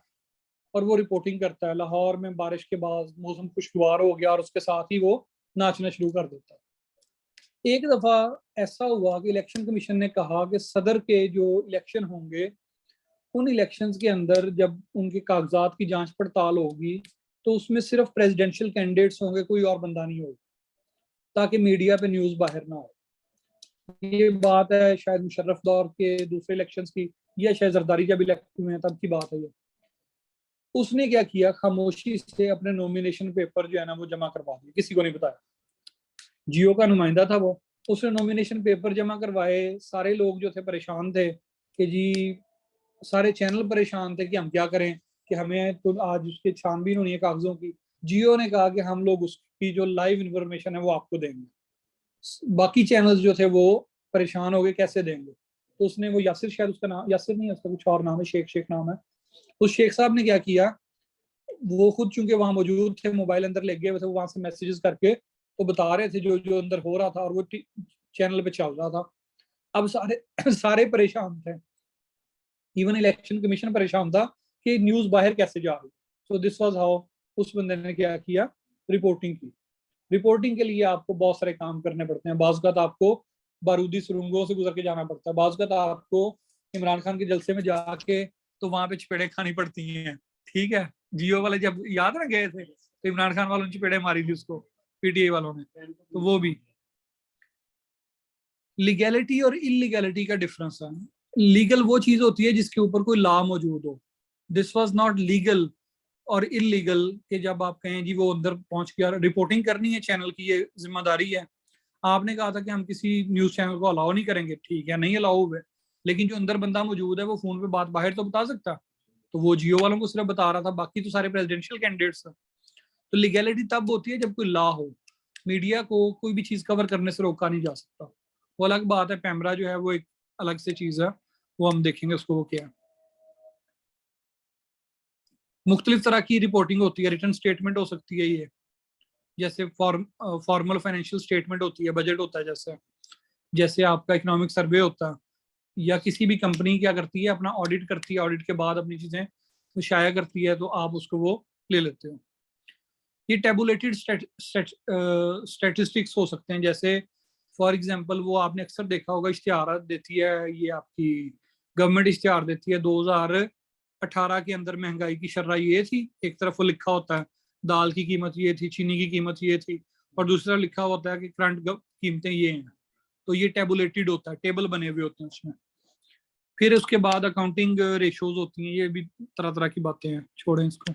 [SPEAKER 1] और वो रिपोर्टिंग करता है लाहौर में बारिश के बाद मौसम खुशगवार हो गया और उसके साथ ही वो नाचना शुरू कर देता है। एक दफा ऐसा हुआ कि इलेक्शन कमीशन ने कहा कि सदर के जो इलेक्शन होंगे, उन इलेक्शंस के अंदर जब उनके कागजात की जांच पड़ताल होगी तो उसमें सिर्फ प्रेसिडेंशियल कैंडिडेट्स होंगे, कोई और बंदा नहीं होगा, ताकि मीडिया पे न्यूज बाहर ना हो। ये बात है शायद मुशर्रफ दौर के दूसरे इलेक्शंस की, या शायद जरदारी जब इलेक्ट हुए हैं तब की बात है ये। उसने क्या किया, खामोशी से अपने नॉमिनेशन पेपर जो है ना वो जमा करवा दिए, किसी को नहीं बताया। जियो का नुमाइंदा था वो, उसने नॉमिनेशन पेपर जमा करवाए। सारे लोग जो थे परेशान थे कि जी, सारे चैनल परेशान थे कि हम क्या करें, कि हमें तो आज उसकी छानबीन होनी है कागजों की। जियो ने कहा कि हम लोग उसकी जो लाइव इंफॉर्मेशन है वो आपको देंगे। बाकी चैनल्स जो थे वो परेशान हो गए, कैसे देंगे। तो उसने वो यासिर, शायद उसका नाम यासिर नहीं है, उसका कुछ और नाम है, शेख शेख नाम है। उस शेख साहब ने क्या किया, वो खुद चूंकि वहां मौजूद थे, मोबाइल अंदर ले गए थे, वहां से मैसेजेस करके तो बता रहे थे जो जो अंदर हो रहा था, और वो चैनल पे चल रहा था। अब सारे सारे परेशान थे, इवन इलेक्शन कमीशन परेशान था कि न्यूज बाहर कैसे जा रही। सो दिस वाज हाउ उस बंदे ने क्या किया, रिपोर्टिंग की। रिपोर्टिंग के लिए आपको बहुत सारे काम करने पड़ते हैं। बाज़ का आपको बारूदी सुरंगों से गुजर के जाना पड़ता है, बाज़ का आपको इमरान खान के जलसे में जाके तो वहां पे चपेड़े खानी पड़ती हैं। ठीक है, जियो वाले जब याद ना गए थे तो इमरान खान वालों ने चपेड़े मारी थी उसको, पीटीआई वालों ने, तो वो भी। लीगैलिटी और इलीगैलिटी का डिफरेंस है। लीगल वो चीज होती है जिसके ऊपर कोई लॉ मौजूद हो। दिस वाज नॉट लीगल और इलीगल कि जब आप कहें जी वो अंदर पहुंच गया, रिपोर्टिंग करनी है चैनल की, ये जिम्मेदारी है। आपने कहा था कि हम किसी न्यूज चैनल को अलाउ नहीं करेंगे, ठीक है, नहीं अलाउ हुए, लेकिन जो अंदर बंदा मौजूद है वो फोन पे बात बाहर तो बता सकता। तो वो जियो वालों को सिर्फ बता रहा था, बाकी तो सारे प्रेसिडेंशियल कैंडिडेट्स थे। तो लीगैलिटी तब होती है जब कोई लॉ हो। मीडिया को कोई भी चीज कवर करने से रोका नहीं जा सकता। वो अलग बात है, पैमरा जो है वो एक अलग से चीज है, वो हम देखेंगे उसको वो क्या है। मुख्तलिफ तरह की रिपोर्टिंग होती है। रिटर्न स्टेटमेंट हो सकती है ये, जैसे फॉर्मल फाइनेंशियल स्टेटमेंट होती है, बजट होता है, जैसे जैसे आपका इकोनॉमिक सर्वे होता है, या किसी भी कंपनी क्या करती है, अपना ऑडिट करती है, ऑडिट के बाद अपनी चीजें शाया करती है, तो आप उसको वो ले लेते हो। ये टेबुलेटेड स्टैटिस्टिक्स हो सकते हैं, जैसे फॉर एग्जांपल वो आपने अक्सर देखा होगा, इश्तिहार देती है ये आपकी गवर्नमेंट, इश्तिहार देती है 2018 के अंदर महंगाई की शर्रा ये थी, एक तरफ वो लिखा होता है दाल की कीमत ये थी, चीनी की कीमत ये थी, और दूसरा लिखा होता है कि करंट कीमतें ये हैं। तो ये टेबुलेटेड होता है, टेबल बने हुए होते हैं उसमें। फिर उसके बाद अकाउंटिंग रेशोज होती हैं, ये भी तरह तरह की बातें हैं, छोड़ें इसको,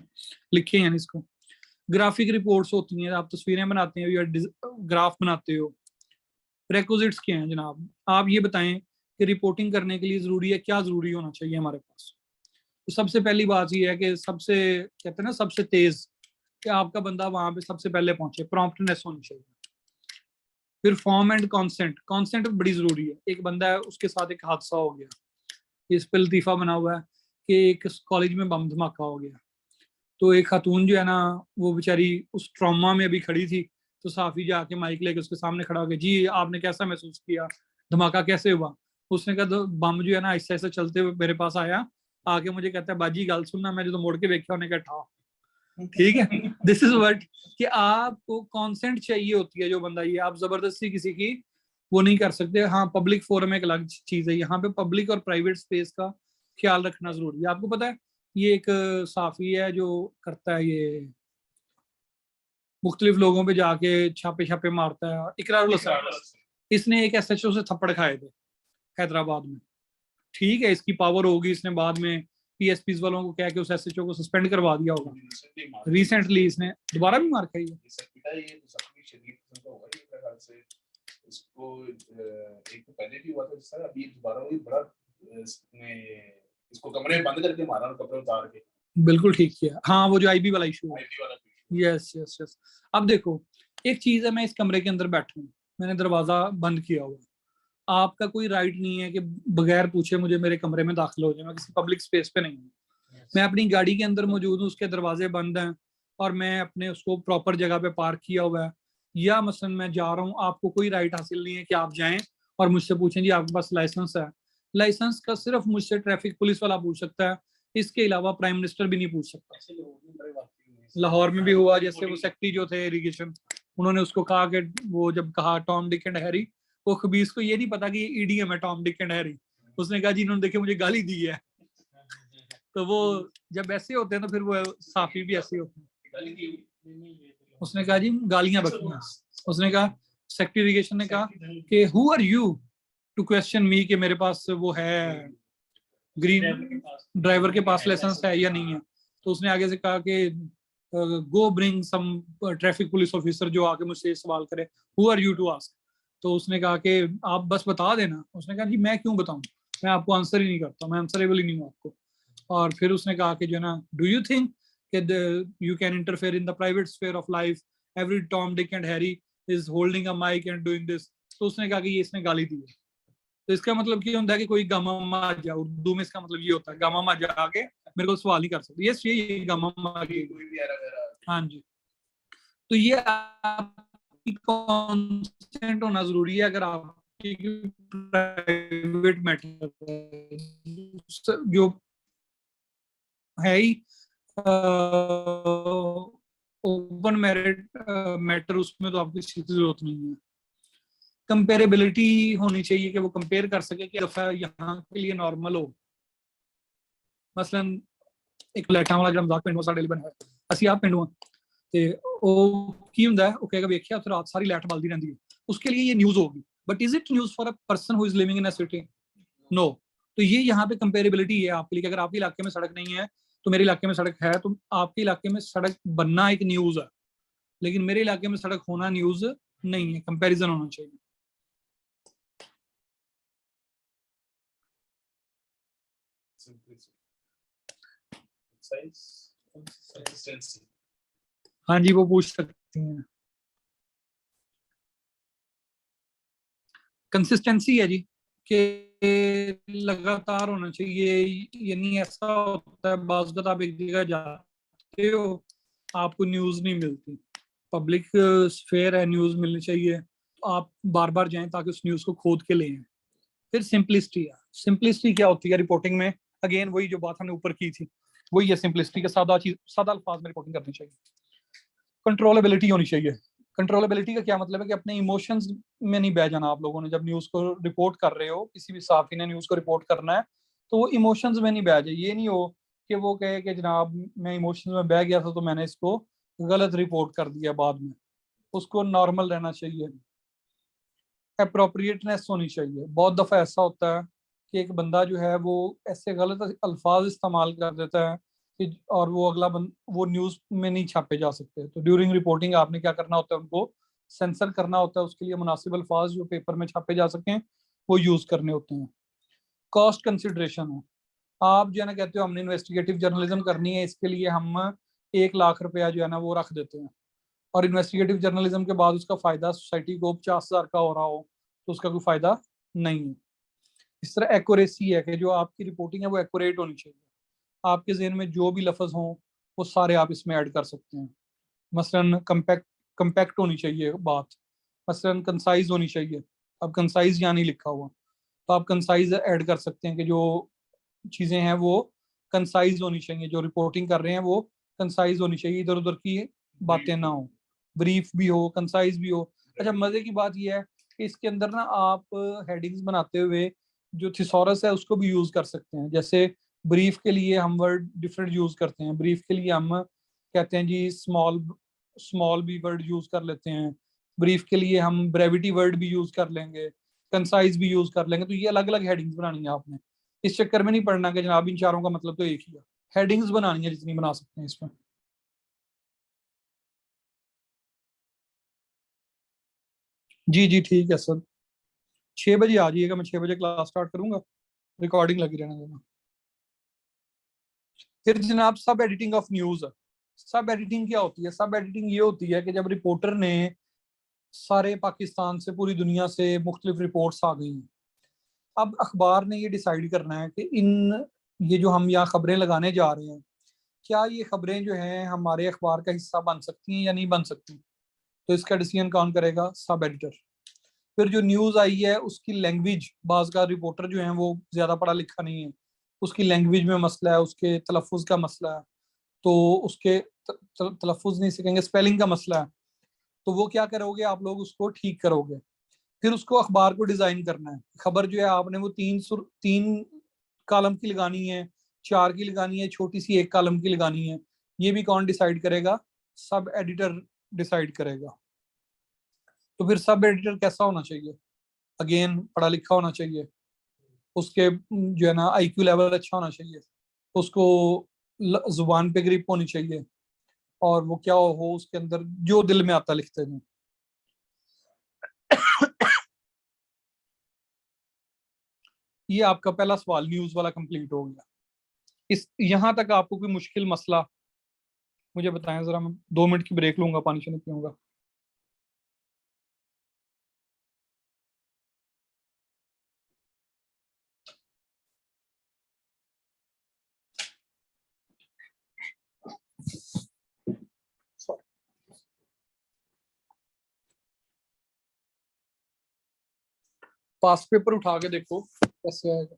[SPEAKER 1] लिखे हैं इसको। ग्राफिक रिपोर्ट्स होती हैं, आप तस्वीरें बनाते हैं या ग्राफ बनाते हो। रिक्विजिट्स क्या हैं जनाब, आप ये बताएं कि रिपोर्टिंग करने के लिए जरूरी है, क्या जरूरी होना चाहिए हमारे पास। तो सबसे पहली बात ये है कि सबसे कहते हैं ना सबसे तेज, कि आपका बंदा वहां पे सबसे पहले पहुंचे, प्रॉम्प्टनेस होनी चाहिए। फिर फॉर्म एंड कॉन्सेंट, कॉन्सेंट बड़ी जरूरी है। एक बंदा है उसके साथ एक हादसा हो गया, इस पे लतीफा बना हुआ है कि एक कॉलेज में बम धमाका हो गया, तो एक खातून जो है ना वो बेचारी उस ट्रॉमा में अभी खड़ी थी, तो साफी जाके माइक लेके उसके सामने खड़ा हो गया, जी आपने कैसा महसूस किया, धमाका कैसे हुआ। उसने कहा तो बम जो है ना ऐसे ऐसे चलते हुए मेरे पास आया, आके मुझे कहता है बाजी गल सुनना, मैं जो मुड़ के देखा उन्हें कहा ठीक है। दिस इज व्हाट, कि आपको कॉन्सेंट चाहिए होती है जो बंदा, ये आप जबरदस्ती किसी की वो नहीं कर सकते। हाँ पब्लिक फोरम एक अलग चीज है, यहाँ पे पब्लिक और प्राइवेट स्पेस का ख्याल रखना जरूरी है। आपको पता है ये एक साफी है जो करता है ये मुख्तलिफ लोगों पे जाके छापे छापे मारता है, इकरारुल हसन, इसने एक एसएचओ से थप्पड़ खाए थे हैदराबाद में। ठीक है इसकी पावर होगी, इसने बाद में पीएसपी वालों को कह के उस एसएचओ को सस्पेंड करवा दिया होगा। रिसेंटली इसने दोबारा भी मार खाई है। इसको एक तो पहले भी हुआ था सर, अभी दोबारा वही बड़ा इसको कमरे में बंद करके मारा, कपड़े उतार के। बिल्कुल ठीक किया, हाँ वो जो आईबी वाला इशू है। Yes yes yes. अब देखो एक चीज है, मैं इस कमरे के अंदर बैठा हूँ, मैंने दरवाजा बंद किया हुआ, आपका कोई राइट नहीं है कि बगैर पूछे मुझे मेरे कमरे में दाखिल हो जाए, मैं किसी पब्लिक स्पेस पे नहीं हूँ। मैं अपनी गाड़ी के अंदर मौजूद हूँ, उसके दरवाजे बंद हैं और मैं अपने उसको प्रॉपर जगह पे पार्क किया हुआ है, या मसलन मैं जा रहा हूँ, आपको कोई राइट हासिल नहीं है कि आप जाएं और मुझसे पूछें जी आपके पास लाइसेंस है। लाइसेंस का सिर्फ मुझसे ट्रैफिक पुलिस वाला पूछ सकता है, इसके अलावा प्राइम मिनिस्टर भी नहीं पूछ सकता। लाहौर में भी हुआ, जैसे वो सेक्रेटरी जो थे इरिगेशन, उन्होंने उसको कहा कि वो जब कहा टॉम डिक एंड हैरी, वो खबीस को ये नहीं पता कि ईडीएम है टॉम डिक एंड हैरी, उसने कहा जी इन्होंने देखे मुझे गाली दी है। तो वो जब ऐसे होते हैं तो फिर वो साफी भी ऐसे होते हैं। उसने कहा जी गालियां बकती हैं। उसने कहा सेक्रेटरी इरिगेशन ने कहा कि who are you to question me, कि मेरे पास वो है ग्रीन ड्राइवर के पास लाइसेंस है या नहीं है। तो उसने आगे से कहा कि go bring some traffic police officer जो आके मुझसे सवाल करे, who are you to ask. तो उसने कहा कि आप बस बता देना। उसने कहा जी मैं क्यों बताऊं, मैं आपको आंसर ही नहीं करता, मैं आंसरेबल ही नहीं हूँ आपको। और फिर उसने कहा कि जो है ना do you think you can interfere in the private sphere of life, every Tom Dick and Harry is holding a mic and doing this. तो उसने कहा कि ये इसने गाली दी है। तो इसका मतलब क्या होता है कि कोई गामा माजा, उर्दू में इसका मतलब ये होता है गामा माजा आके मेरे को सवाल नहीं कर सकते। यस ये गामा माजा, हाँ जी। तो ये आपकी कॉन्सेंट होना जरूरी है अगर आपकी प्राइवेट मैटर जो है ही ओपन मेरिट मैटर, उसमें तो आपको किसी की जरूरत नहीं है। कंपेरेबिलिटी होनी चाहिए कि वो कंपेयर कर सके कि दफा यहाँ के लिए नॉर्मल हो। मसलन एक लैठा वाला ਜਿਹੜਾ ਮਜ਼ਾਕ ਪਿੰਡੋਂ ਸਾਡੇ ਲਈ ਬਣਿਆ ਹੈ, ਅਸੀਂ ਆਪ ਪਿੰਡੋਂ ਤੇ ਉਹ ਕੀ ਹੁੰਦਾ ਹੈ, ਉਹ ਕਹੇਗਾ ਵੇਖਿਆ ਉੱਥੇ ਰਾਤ ਸਾਰੀ ਲਾਈਟ ਬਲਦੀ ਰਹਿੰਦੀ है, उसके लिए ये न्यूज होगी, but is it news for a person who is living in a city? No. तो ये यहाँ पे कंपेरेबिलिटी है आपके लिए कि अगर आपके इलाके में सड़क नहीं है तो मेरे इलाके में सड़क है, तो आपके इलाके में सड़क बनना एक न्यूज है, लेकिन मेरे इलाके में सड़क होना न्यूज नहीं है। कंपैरिजन होना चाहिए। हाँ जी वो पूछ सकती हैं। कंसिस्टेंसी है जी कि लगातार होना चाहिए, यानी ऐसा होता है बाज़ वक़्त आप एक जगह जाते हो आपको न्यूज़ नहीं मिलती, पब्लिक स्फेयर है, न्यूज़ मिलनी चाहिए, तो आप बार बार जाएं ताकि उस न्यूज़ को खोद के लें। फिर सिंपलिसिटी है। सिंपलिसिटी क्या होती है रिपोर्टिंग में? अगेन वही जो बात हमने ऊपर की थी, वही है सिंपलिसिटी का, सादा चीज, सादा अल्फाज में रिपोर्टिंग करनी चाहिए। कंट्रोलेबिलिटी होनी चाहिए। कंट्रोलेबिलिटी का क्या मतलब है कि अपने इमोशंस में नहीं बह जाना आप लोगों ने। जब न्यूज़ को रिपोर्ट कर रहे हो, किसी भी साफी ने न्यूज़ को रिपोर्ट करना है, तो वो इमोशंस में नहीं बह जाए। ये नहीं हो कि वो कहे कि जनाब मैं इमोशंस में बह गया था तो मैंने इसको गलत रिपोर्ट कर दिया बाद में। उसको नॉर्मल रहना चाहिए। अप्रोप्रिएटनेस होनी चाहिए। बहुत दफ़ा ऐसा होता है कि एक बंदा जो है वो ऐसे गलत अल्फाज इस्तेमाल कर देता है कि और वो अगला वो न्यूज़ में नहीं छापे जा सकते। तो ड्यूरिंग रिपोर्टिंग आपने क्या करना होता है, उनको सेंसर करना होता है, उसके लिए मुनासिब अल्फाज जो पेपर में छापे जा सकें वो यूज करने होते हैं। कॉस्ट कंसिडरेशन है, आप जो है ना कहते हो हमने इन्वेस्टिगेटिव जर्नलिज्म करनी है, इसके लिए हम 1 लाख रुपया जो है ना वो रख देते हैं, और इन्वेस्टिगेटिव जर्नलिज्म के बाद उसका फायदा सोसाइटी को 50,000 का हो रहा हो तो उसका कोई फायदा नहीं है। इस तरह एक्यूरेसी है कि जो आपकी रिपोर्टिंग है वो एक्यूरेट होनी चाहिए, आपके जहन में जो भी लफ्ज हों वो सारे आप इसमें ऐड कर सकते हैं। मसलन कंपैक्ट होनी चाहिए बात, मसलन कंसाइज होनी चाहिए। अब कंसाइज यहाँ नहीं लिखा हुआ तो आप कंसाइज ऐड कर सकते हैं कि जो चीज़ें हैं वो कंसाइज होनी चाहिए, जो रिपोर्टिंग कर रहे हैं वो कंसाइज होनी चाहिए, इधर उधर की बातें ना हो, ब्रीफ भी हो कंसाइज भी हो। अच्छा, मजे की बात यह है कि इसके अंदर ना आप हेडिंग्स बनाते हुए जो थिसॉरस है उसको भी यूज कर सकते हैं। जैसे ब्रीफ के लिए हम वर्ड डिफरेंट यूज करते हैं, ब्रीफ के लिए हम कहते हैं जी स्मॉल स्मॉल भी वर्ड यूज कर लेते हैं, ब्रीफ के लिए हम ब्रेविटी वर्ड भी यूज कर लेंगे, कंसाइज भी यूज कर लेंगे। तो ये अलग अलग हेडिंग्स बनानी है आपने, इस चक्कर में नहीं पढ़ना कि जनाब इन चारों का मतलब तो एक ही है। हेडिंग्स बनानी है जितनी बना सकते हैं इसमें। जी जी ठीक है सर, 6 बजे आ जाइएगा, मैं 6 बजे क्लास स्टार्ट करूंगा, रिकॉर्डिंग लगी रहने देना। फिर जनाब सब एडिटिंग ऑफ न्यूज। सब एडिटिंग क्या होती है? सब एडिटिंग ये होती है कि जब रिपोर्टर ने सारे पाकिस्तान से पूरी दुनिया से मुख्तलिफ रिपोर्ट्स आ गई हैं, अब अखबार ने ये डिसाइड करना है कि इन ये जो हम यहाँ खबरें लगाने जा रहे हैं, क्या ये खबरें जो हैं हमारे अखबार का हिस्सा बन सकती हैं या नहीं बन सकती। तो इसका डिसीजन कौन करेगा? Sub editor. फिर जो न्यूज आई है उसकी लैंग्वेज, बाज का रिपोर्टर जो है वो ज्यादा पढ़ा लिखा नहीं है, उसकी लैंग्वेज में मसला है, उसके तलफ़ुज़ का मसला है, तो उसके तलफ़ुज़ नहीं सीखेंगे, स्पेलिंग का मसला है, तो वो क्या करोगे आप लोग? उसको ठीक करोगे। फिर उसको अखबार को डिजाइन करना है, खबर जो है आपने वो 3 कॉलम की लगानी है, 4 की लगानी है, छोटी सी 1 कॉलम की लगानी है, ये भी कौन डिसाइड करेगा? सब एडिटर डिसाइड करेगा। तो फिर सब एडिटर कैसा होना चाहिए? अगेन पढ़ा लिखा होना चाहिए, उसके जो है ना आईक्यू लेवल अच्छा होना चाहिए, उसको जुबान पे ग्रिप होनी चाहिए, और वो क्या हो उसके अंदर जो दिल में आता लिखते हैं। ये आपका पहला सवाल न्यूज वाला कंप्लीट हो गया। इस यहाँ तक आपको कोई मुश्किल मसला मुझे बताएं जरा, मैं 2 मिनट की ब्रेक लूंगा, पानी शानी पीऊंगा। पास पेपर उठा के देखो कैसे आएगा।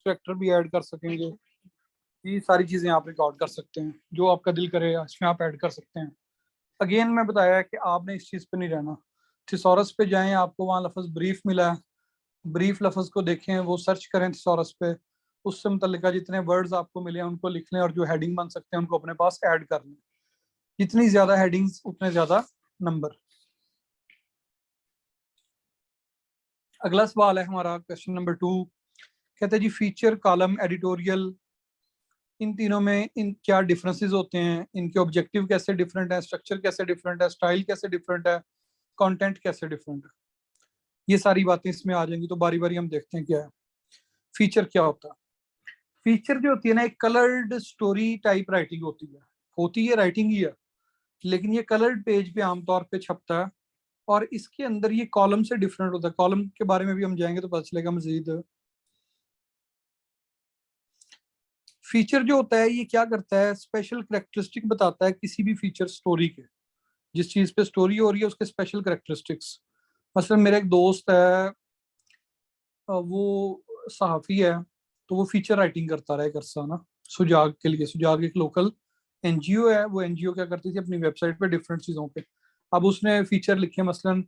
[SPEAKER 1] ट्रैक्टर भी ऐड कर सकेंगे, ये सारी चीजें आप रिकॉर्ड कर सकते हैं, जो आपका दिल करे इसमें आप ऐड कर सकते हैं। अगेन मैं बताया है कि आपने इस चीज पे नहीं रहना, थिसॉरस पे जाएं, आपको वहां लफ्ज ब्रीफ मिला है, ब्रीफ लफ्ज को देखें, वो सर्च करें थिसॉरस पे, उससे मुतल्लिका जितने वर्ड्स आपको मिले हैं उनको लिख लें, और जो हेडिंग बन सकते हैं उनको अपने पास ऐड कर लें। जितनी ज्यादा हेडिंग्स उतने ज्यादा नंबर। अगला सवाल है हमारा क्वेश्चन नंबर 2, कहते हैं जी फीचर कॉलम एडिटोरियल, इन तीनों में इन क्या डिफरेंसेस होते हैं, इनके ऑब्जेक्टिव कैसे डिफरेंट है, स्ट्रक्चर कैसे डिफरेंट है, स्टाइल कैसे डिफरेंट है, कंटेंट कैसे डिफरेंट है। ये सारी बातें इसमें आ जाएंगी, तो बारी बारी हम देखते हैं क्या है। फीचर क्या होता है? फीचर जो होती है ना, एक कलर्ड स्टोरी टाइप राइटिंग होती है राइटिंग ही है, लेकिन ये कलर्ड पेज पे आमतौर पे छपता है, और इसके अंदर ये कॉलम से डिफरेंट होता है। कॉलम के बारे में भी हम जाएंगे तो पता चलेगा मजीद। फीचर जो होता है ये क्या करता है? स्पेशल करेक्टरिस्टिक बताता है किसी भी फीचर स्टोरी के, जिस चीज पे स्टोरी हो रही है उसके स्पेशल करेक्टरिस्टिक्स। मसलन मेरा एक दोस्त है, वो सहाफ़ी है, तो वो फीचर राइटिंग करता रहा एक अरसा ना, सुजाग के लिए। सुजाग एक लोकल एनजीओ है, वो एनजीओ क्या करती थी अपनी वेबसाइट पे डिफरेंट चीज़ों पे, अब उसने फीचर लिखे, मसलन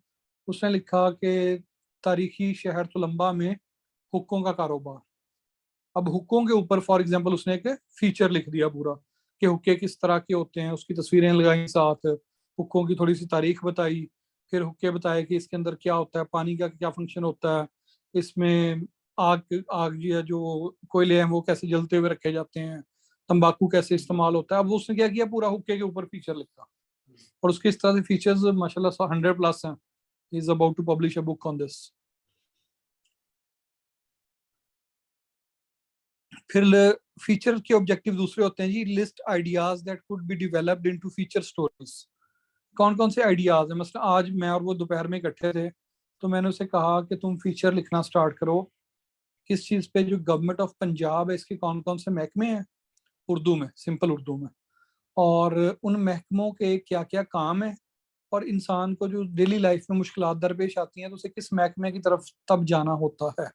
[SPEAKER 1] उसने लिखा कि तारीखी शहर तुलंबा में हुक्कों का कारोबार। अब हुक्कों के ऊपर फॉर एग्जांपल उसने एक फीचर लिख दिया पूरा कि हुक्के किस तरह के होते हैं, उसकी तस्वीरें लगाई, साथ हुक्कों की थोड़ी सी तारीख बताई, फिर हुक्के बताए कि इसके अंदर क्या होता है, पानी का क्या फंक्शन होता है, इसमें आग आग या जो कोयले हैं वो कैसे जलते हुए रखे जाते हैं, तंबाकू कैसे इस्तेमाल होता है। अब उसने क्या किया, पूरा हुक्के के ऊपर फीचर लिखा, और उसके इस तरह से फीचर्स माशाल्लाह 100+ हैं। Is about to publish a book on this. फिर फीचर के ऑब्जेक्टिव दूसरे होते हैं जी, list ideas that could be developed into feature stories. कौन कौन से आइडियाज हैं, मतलब आज मैं और वो दोपहर में इकट्ठे थे, तो मैंने उसे कहा कि तुम फीचर लिखना स्टार्ट करो किस चीज पे, जो गवर्नमेंट ऑफ पंजाब है इसके कौन कौन से महकमे हैं, उर्दू में, सिंपल उर्दू में, और उन महकमों के क्या क्या काम है, और इंसान को जो डेली लाइफ में मुश्किलात दरपेश आती हैं तो उसे किस महकमे की तरफ तब जाना होता है।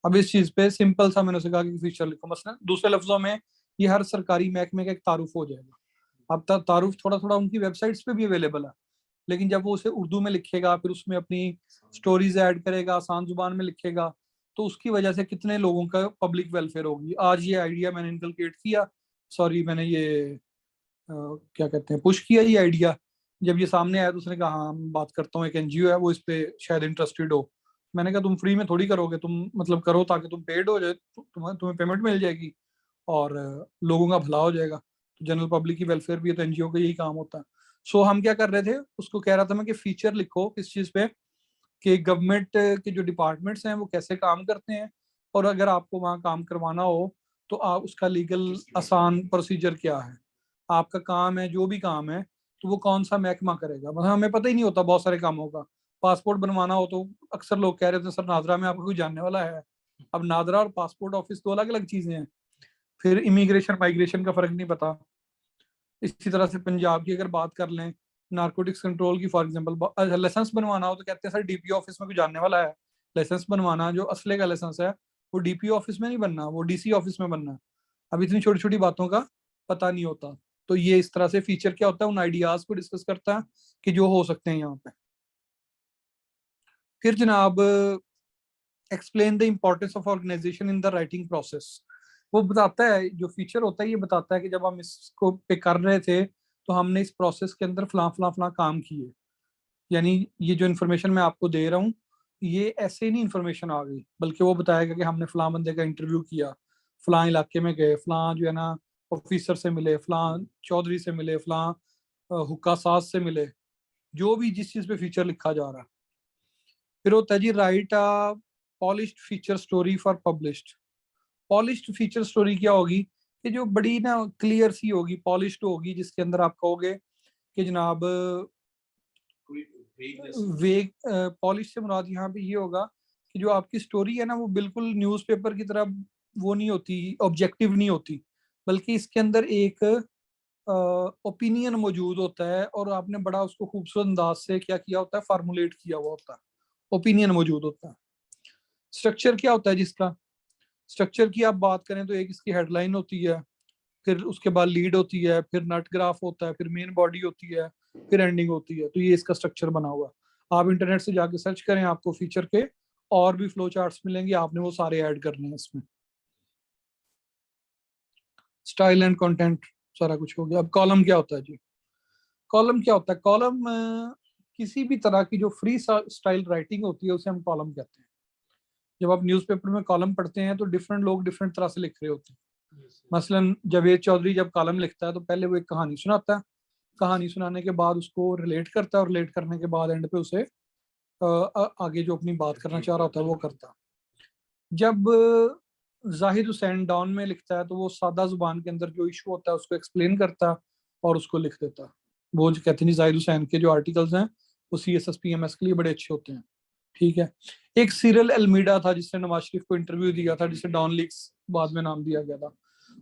[SPEAKER 1] अब इस चीज पे सिंपल सा मैंने उसे कहा कि फीचर लिखो, मसलन दूसरे लफ्जों में ये हर सरकारी महकमे का एक तारुफ हो जाएगा। अब तारुफ थोड़ा थोड़ा उनकी वेबसाइट्स पे भी अवेलेबल है, लेकिन जब वो उसे उर्दू में लिखेगा, फिर उसमें अपनी स्टोरीज ऐड करेगा, आसान जुबान में लिखेगा, तो उसकी वजह से कितने लोगों का पब्लिक वेलफेयर होगी। आज ये आइडिया मैंने इनकलकेट किया, सॉरी मैंने ये क्या कहते हैं, पुश किया ये आइडिया। जब ये सामने आया तो उसने कहा हाँ मैं बात करता हूँ, एक एनजीओ है वो इस पे शायद इंटरेस्टेड हो। मैंने कहा तुम फ्री में थोड़ी करोगे, तुम मतलब करो ताकि तुम पेड हो जाए, तुम्हें पेमेंट मिल जाएगी और लोगों का भला हो जाएगा। तो जनरल पब्लिक की वेलफेयर भी है, तो एनजीओ का यही काम होता है। सो हम क्या कर रहे थे, उसको कह रहा था मैं कि फीचर लिखो किस चीज पे, कि गवर्नमेंट के जो डिपार्टमेंट्स हैं वो कैसे काम करते हैं, और अगर आपको वहाँ काम करवाना हो तो आप उसका लीगल आसान प्रोसीजर क्या है, आपका काम है जो भी काम है तो वो कौन सा महकमा करेगा। मतलब हमें पता ही नहीं होता बहुत सारे कामों का। पासपोर्ट बनवाना हो तो अक्सर लोग कह रहे थे सर नादरा में आपका कोई जानने वाला है। अब नादरा और पासपोर्ट ऑफिस दो अलग अलग चीजें हैं। फिर इमिग्रेशन माइग्रेशन का फर्क नहीं पता। इसी तरह से पंजाब की अगर बात कर लें, नारकोटिक्स कंट्रोल की फॉर एग्जांपल, लाइसेंस बनवाना हो तो कहते हैं सर डीपीओ ऑफिस में कोई जानने वाला है। लाइसेंस बनवाना, जो असले का लाइसेंस है वो डीपीओ ऑफिस में नहीं बनना, वो डीसी ऑफिस में बनना है। अब इतनी छोटी छोटी बातों का पता नहीं होता। तो ये इस तरह से फीचर क्या होता है, उन आइडियाज को डिस्कस करता है कि जो हो सकते हैं यहाँ पे। फिर जनाब, explain the importance of organisation in the writing process. वो बताता है, जो फीचर होता है ये बताता है कि जब हम इसको पे कर रहे थे तो हमने इस प्रोसेस के अंदर फला फला फला काम किए। यानी ये जो इन्फॉर्मेशन मैं आपको दे रहा हूँ ये ऐसे नहीं इन्फॉर्मेशन आ गई, बल्कि वो बताएगा कि हमने फला बंदे का इंटरव्यू किया, फला इलाके में गए, फला जो है ना ऑफिसर से मिले, फला चौधरी से मिले, फला हुक्का साज से मिले, जो भी जिस चीज पे फीचर लिखा जा रहा है। फिर होता है जी write a polished feature story for published. Polished feature story क्या होगी, कि जो बड़ी ना क्लियर सी होगी, पॉलिश्ड होगी, जिसके अंदर आप कहोगे कि जनाब वेग, पॉलिश से मुराद यहाँ पे ये होगा कि जो आपकी स्टोरी है ना वो बिल्कुल न्यूज़पेपर की तरह वो नहीं होती, ऑब्जेक्टिव नहीं होती, बल्कि इसके अंदर एक ओपिनियन मौजूद होता है, और आपने बड़ा उसको खूबसूरत अंदाज से क्या किया होता है, फार्मुलेट किया हुआ होता है, ओपिनियन मौजूद होता है। स्ट्रक्चर क्या होता है जिसका, स्ट्रक्चर की आप बात करें तो एक इसकी हेडलाइन होती है, फिर उसके बाद लीड होती है, फिर नट ग्राफ होता है, फिर मेन बॉडी होती है, फिर एंडिंग होती है। तो ये इसका स्ट्रक्चर बना हुआ। आप इंटरनेट से जाके सर्च करें, आपको फीचर के और भी फ्लो चार्ट्स मिलेंगे, आपने वो सारे ऐड करने हैं इसमें। स्टाइल एंड कंटेंट सारा कुछ हो गया। अब कॉलम क्या होता है जी, कॉलम क्या होता है, कॉलम किसी भी तरह की जो फ्री स्टाइल राइटिंग होती है उसे हम कॉलम कहते हैं। जब आप न्यूज़पेपर में कॉलम पढ़ते हैं तो डिफरेंट लोग डिफरेंट तरह से लिख रहे होते हैं। मसलन जावेद चौधरी जब कॉलम लिखता है तो पहले वो एक कहानी सुनाता है, कहानी सुनाने के बाद उसको रिलेट करता है, और रिलेट करने के बाद एंड पे उसे आगे जो अपनी बात करना चाह रहा होता है वो करता है। जब जाहिद हुसैन डॉन में लिखता है तो वो सादा जुबान के अंदर जो इशू होता है उसको एक्सप्लेन करता है और उसको लिख देता है। वो जो कहते हैं जाहिद हुसैन के जो आर्टिकल्स हैं वो CSS PMS के लिए बड़े अच्छे होते हैं। ठीक है। एक सीरियल एल्मीडा था जिसने नवाज शरीफ को इंटरव्यू दिया था, जिसे डॉन लीक्स बाद में नाम दिया गया था।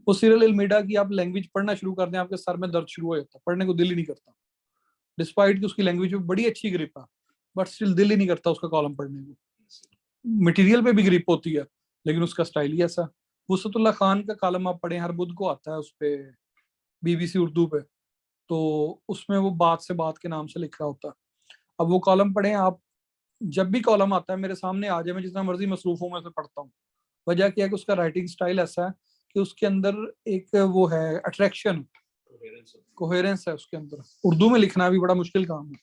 [SPEAKER 1] वो सीरियल एल्मीडा की आप लैंग्वेज पढ़ना शुरू कर दें, आपके सर में दर्द शुरू हो जाता है, पढ़ने को दिल ही नहीं करता, डिस्पाइट कि उसकी लैंग्वेज में बड़ी अच्छी ग्रिप है, बट स्टिल दिल ही नहीं करता उसका कॉलम पढ़ने को। मटेरियल पे भी ग्रिप होती है लेकिन उसका स्टाइल ही ऐसा। वसतुल्ला खान का कॉलम आप पढ़े, हर बुध को आता है उस पे, BBC उर्दू पे, तो उसमें वो बात से बात के नाम से लिख रहा होता है। अब वो कॉलम पढ़े आप, जब भी कॉलम आता है मेरे सामने आ जाए, मैं जितना मर्जी मसरूफ हूँ मैं उसे पढ़ता हूँ। वजह क्या है कि उसका राइटिंग स्टाइल ऐसा है कि उसके अंदर एक वो है अट्रैक्शन, कोहेरेंस है उसके अंदर। उर्दू में लिखना भी बड़ा मुश्किल काम है।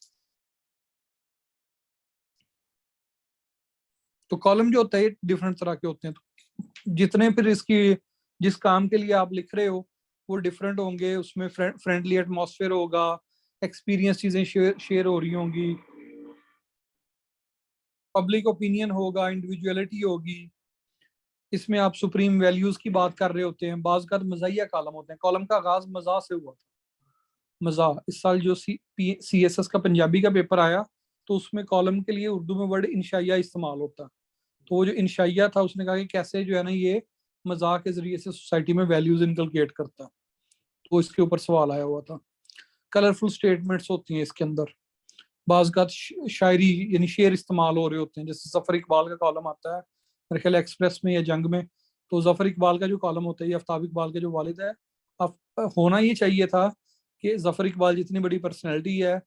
[SPEAKER 1] तो कॉलम जो होता है डिफरेंट तरह के होते हैं, तो जितने फिर इसकी जिस काम के लिए आप लिख रहे हो वो डिफरेंट होंगे, उसमें फ्रेंडली एटमॉस्फेयर होगा, एक्सपीरियंस चीजें शेयर हो रही होंगी, पब्लिक ओपिनियन होगा, इंडिविजुअलिटी होगी, इसमें आप सुप्रीम वैल्यूज की बात कर रहे होते हैं। बाज का मजाहिया कॉलम होते हैं। कॉलम का आगाज मजा से हुआ था। मजा इस साल जो CSS का पंजाबी का पेपर आया तो उसमें कॉलम के लिए उर्दू में वर्ड इंशाइया इस्तेमाल होता। तो वो जो इंशाइया था उसने कहा कि कैसे जो है ना ये मजाक के जरिए से सोसाइटी में वैल्यूज इनकलकेट करता। तो इसके ऊपर सवाल आया हुआ था। कलरफुल स्टेटमेंट्स होती हैं इसके अंदर, बाज़ का शायरी यानी शेर इस्तेमाल हो रहे होते हैं। जैसे जफर इकबाल का कॉलम आता है मेरे ख्याल एक्सप्रेस में या जंग में, तो जफर इकबाल का जो कॉलम होता है ये आफ्ताब इकबाल के जो वालिद है। अब होना ये चाहिए था कि जफर इकबाल जितनी बड़ी पर्सनैलिटी है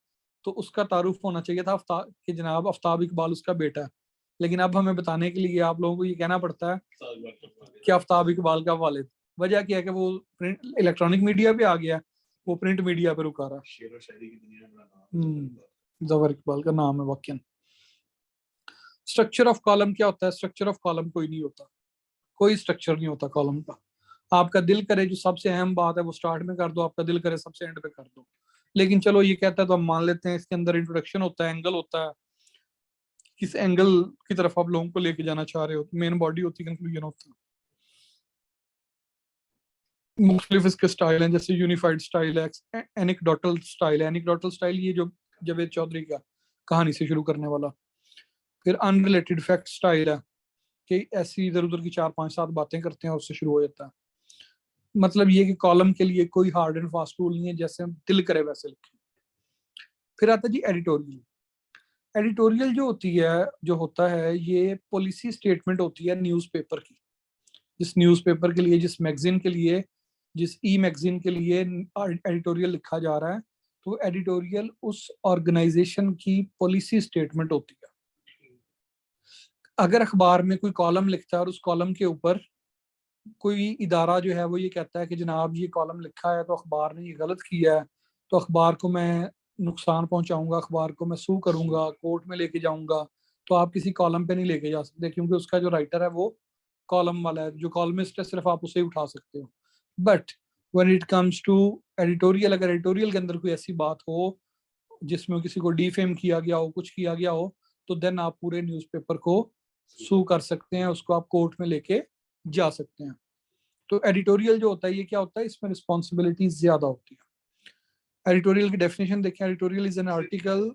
[SPEAKER 1] तो उसका तारुफ होना चाहिए था आफ्ताब कि जनाब आफ्ताब इकबाल उसका बेटा है। लेकिन अब हमें बताने के लिए आप लोगों को ये कहना पड़ता है कि आफ्ताब इकबाल का वालिद। वजह क्या है कि वो इलेक्ट्रॉनिक मीडिया पे आ गया, वो प्रिंट मीडिया पे रुका रहा। जफर इकबाल का नाम है वाकई। स्ट्रक्चर ऑफ कॉलम क्या होता है? स्ट्रक्चर ऑफ कॉलम कोई नहीं होता, कोई स्ट्रक्चर नहीं होता कॉलम का। आपका दिल करे जो सबसे अहम बात है वो स्टार्ट में कर दो, आपका दिल करे सबसे एंड पे कर दो। लेकिन चलो ये कहता है तो हम मान लेते हैं। इसके अंदर इंट्रोडक्शन होता है, एंगल होता है, किस एंगल की तरफ आप लोगों को लेके जाना चाह रहे हो, मेन बॉडी होती है, कंक्लूजन होता है। मुख्तलिफ इसके स्टाइल हैं, जैसे यूनिफाइड स्टाइल है, एनिक्डोटल स्टाइल है। एनिक्डोटल स्टाइल ये जो जावेद चौधरी का कहानी से शुरू करने वाला। फिर अनरिलेटेड फैक्ट स्टाइल है कि ऐसी इधर उधर की 4 5 7 बातें करते हैं और उससे शुरू हो जाता है। मतलब ये कि कॉलम के लिए कोई हार्ड एंड फास्ट रूल नहीं है, जैसे हम दिल करे वैसे लिखें। फिर आता है जी एडिटोरियल। एडिटोरियल जो होती है जो होता है ये पॉलिसी स्टेटमेंट होती है न्यूज़पेपर की। जिस न्यूज़पेपर के लिए, जिस मैगजीन के लिए, जिस ई मैगजीन के लिए एडिटोरियल लिखा जा रहा है, तो एडिटोरियल उस ऑर्गेनाइजेशन की पॉलिसी स्टेटमेंट होती है। अगर अखबार में कोई कॉलम लिखता है और उस कॉलम के ऊपर कोई इदारा जो है वो ये कहता है कि जनाब ये कॉलम लिखा है तो अखबार ने ये गलत किया है, तो अखबार को मैं नुकसान पहुंचाऊंगा, अखबार को मैं सू करूंगा, कोर्ट में लेके जाऊंगा, तो आप किसी कॉलम पे नहीं लेके जा सकते क्योंकि उसका जो राइटर है वो कॉलम वाला है, जो कॉलमिस्ट है सिर्फ आप उसे ही उठा सकते हो। But when it comes to editorial, अगर एडिटोरियल के अंदर कोई ऐसी बात हो जिसमें किसी को डिफेम किया गया हो, कुछ किया गया हो, तो देन आप पूरे न्यूज़पेपर को सू कर सकते हैं, उसको आप कोर्ट में लेके जा सकते हैं। तो एडिटोरियल जो होता है ये क्या होता है, इसमें रिस्पॉन्सिबिलिटीज ज्यादा होती है। एडिटोरियल की डेफिनेशन देखें, एडिटोरियल इज एन आर्टिकल।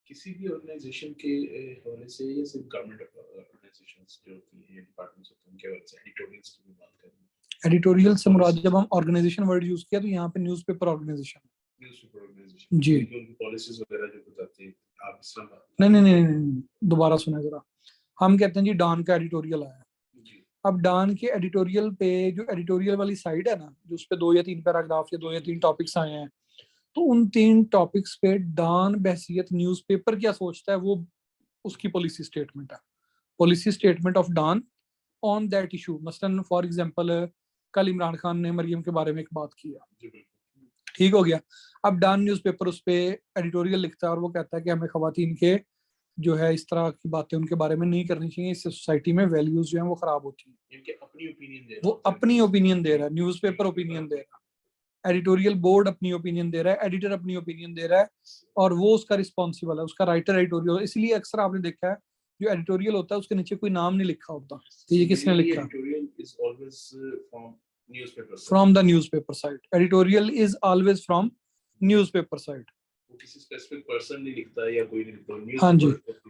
[SPEAKER 2] किसी भी ऑर्गेनाइजेशन के हवाले से या सिर्फ गवर्नमेंट ऑर्गेनाइजेशंस जो होती है, डिपार्टमेंट्स होते हैं, उनके हवाले से एडिटोरियल्स की बात करें।
[SPEAKER 1] एडिटोरियल से मुराद जब हम ऑर्गेनाइजेशन वर्ड यूज किया तो यहाँ पे न्यूज़पेपर ऑर्गेनाइजेशन जी,
[SPEAKER 2] उनकी पॉलिसीज वगैरह जो बताती है आप
[SPEAKER 1] नहीं, दोबारा सुने जरा। हम कहते हैं जी डॉन का एडिटोरियल आया। अब डॉन के एडिटोरियल पे जो एडिटोरियल वाली साइड है ना, जो उस पे 2 या 3 पैराग्राफ या 2 या 3 टॉपिक्स आए हैं, तो उन 3 टॉपिक्स पे डॉन बहसियत न्यूज़पेपर क्या सोचता है वो उसकी पॉलिसी स्टेटमेंट है। Policy statement of Dawn on that issue. मसलन फॉर एग्जांपल कल इमरान खान ने मरियम के बारे में एक बात किया, ठीक हो गया। अब डॉन न्यूज़पेपर उस पे एडिटोरियल लिखता है और वो कहता है कि हमें खवातीन के जो है इस तरह की बातें उनके बारे में नहीं करनी चाहिए, इससे सोसाइटी में वैल्यूज जो हैं वो खराब होती हैं। वो अपनी ओपिनियन दे रहा है, न्यूज़पेपर ओपिनियन दे रहा है, एडिटोरियल बोर्ड अपनी ओपिनियन दे रहा है, एडिटर अपनी ओपिनियन दे रहा है और वो उसका रिस्पॉन्सिबल है, उसका राइटर एडिटोरियल। इसलिए अक्सर आपने देखा है जो एडिटोरियल होता है उसके नीचे कोई नाम नहीं लिखा होता कि ये किसने लिखा। From the newspaper side, editorial is always from newspaper side.
[SPEAKER 2] किसी स्पेसिफिक पर्सन नहीं लिखता है या कोई नहीं लिखता।
[SPEAKER 1] हाँ जी,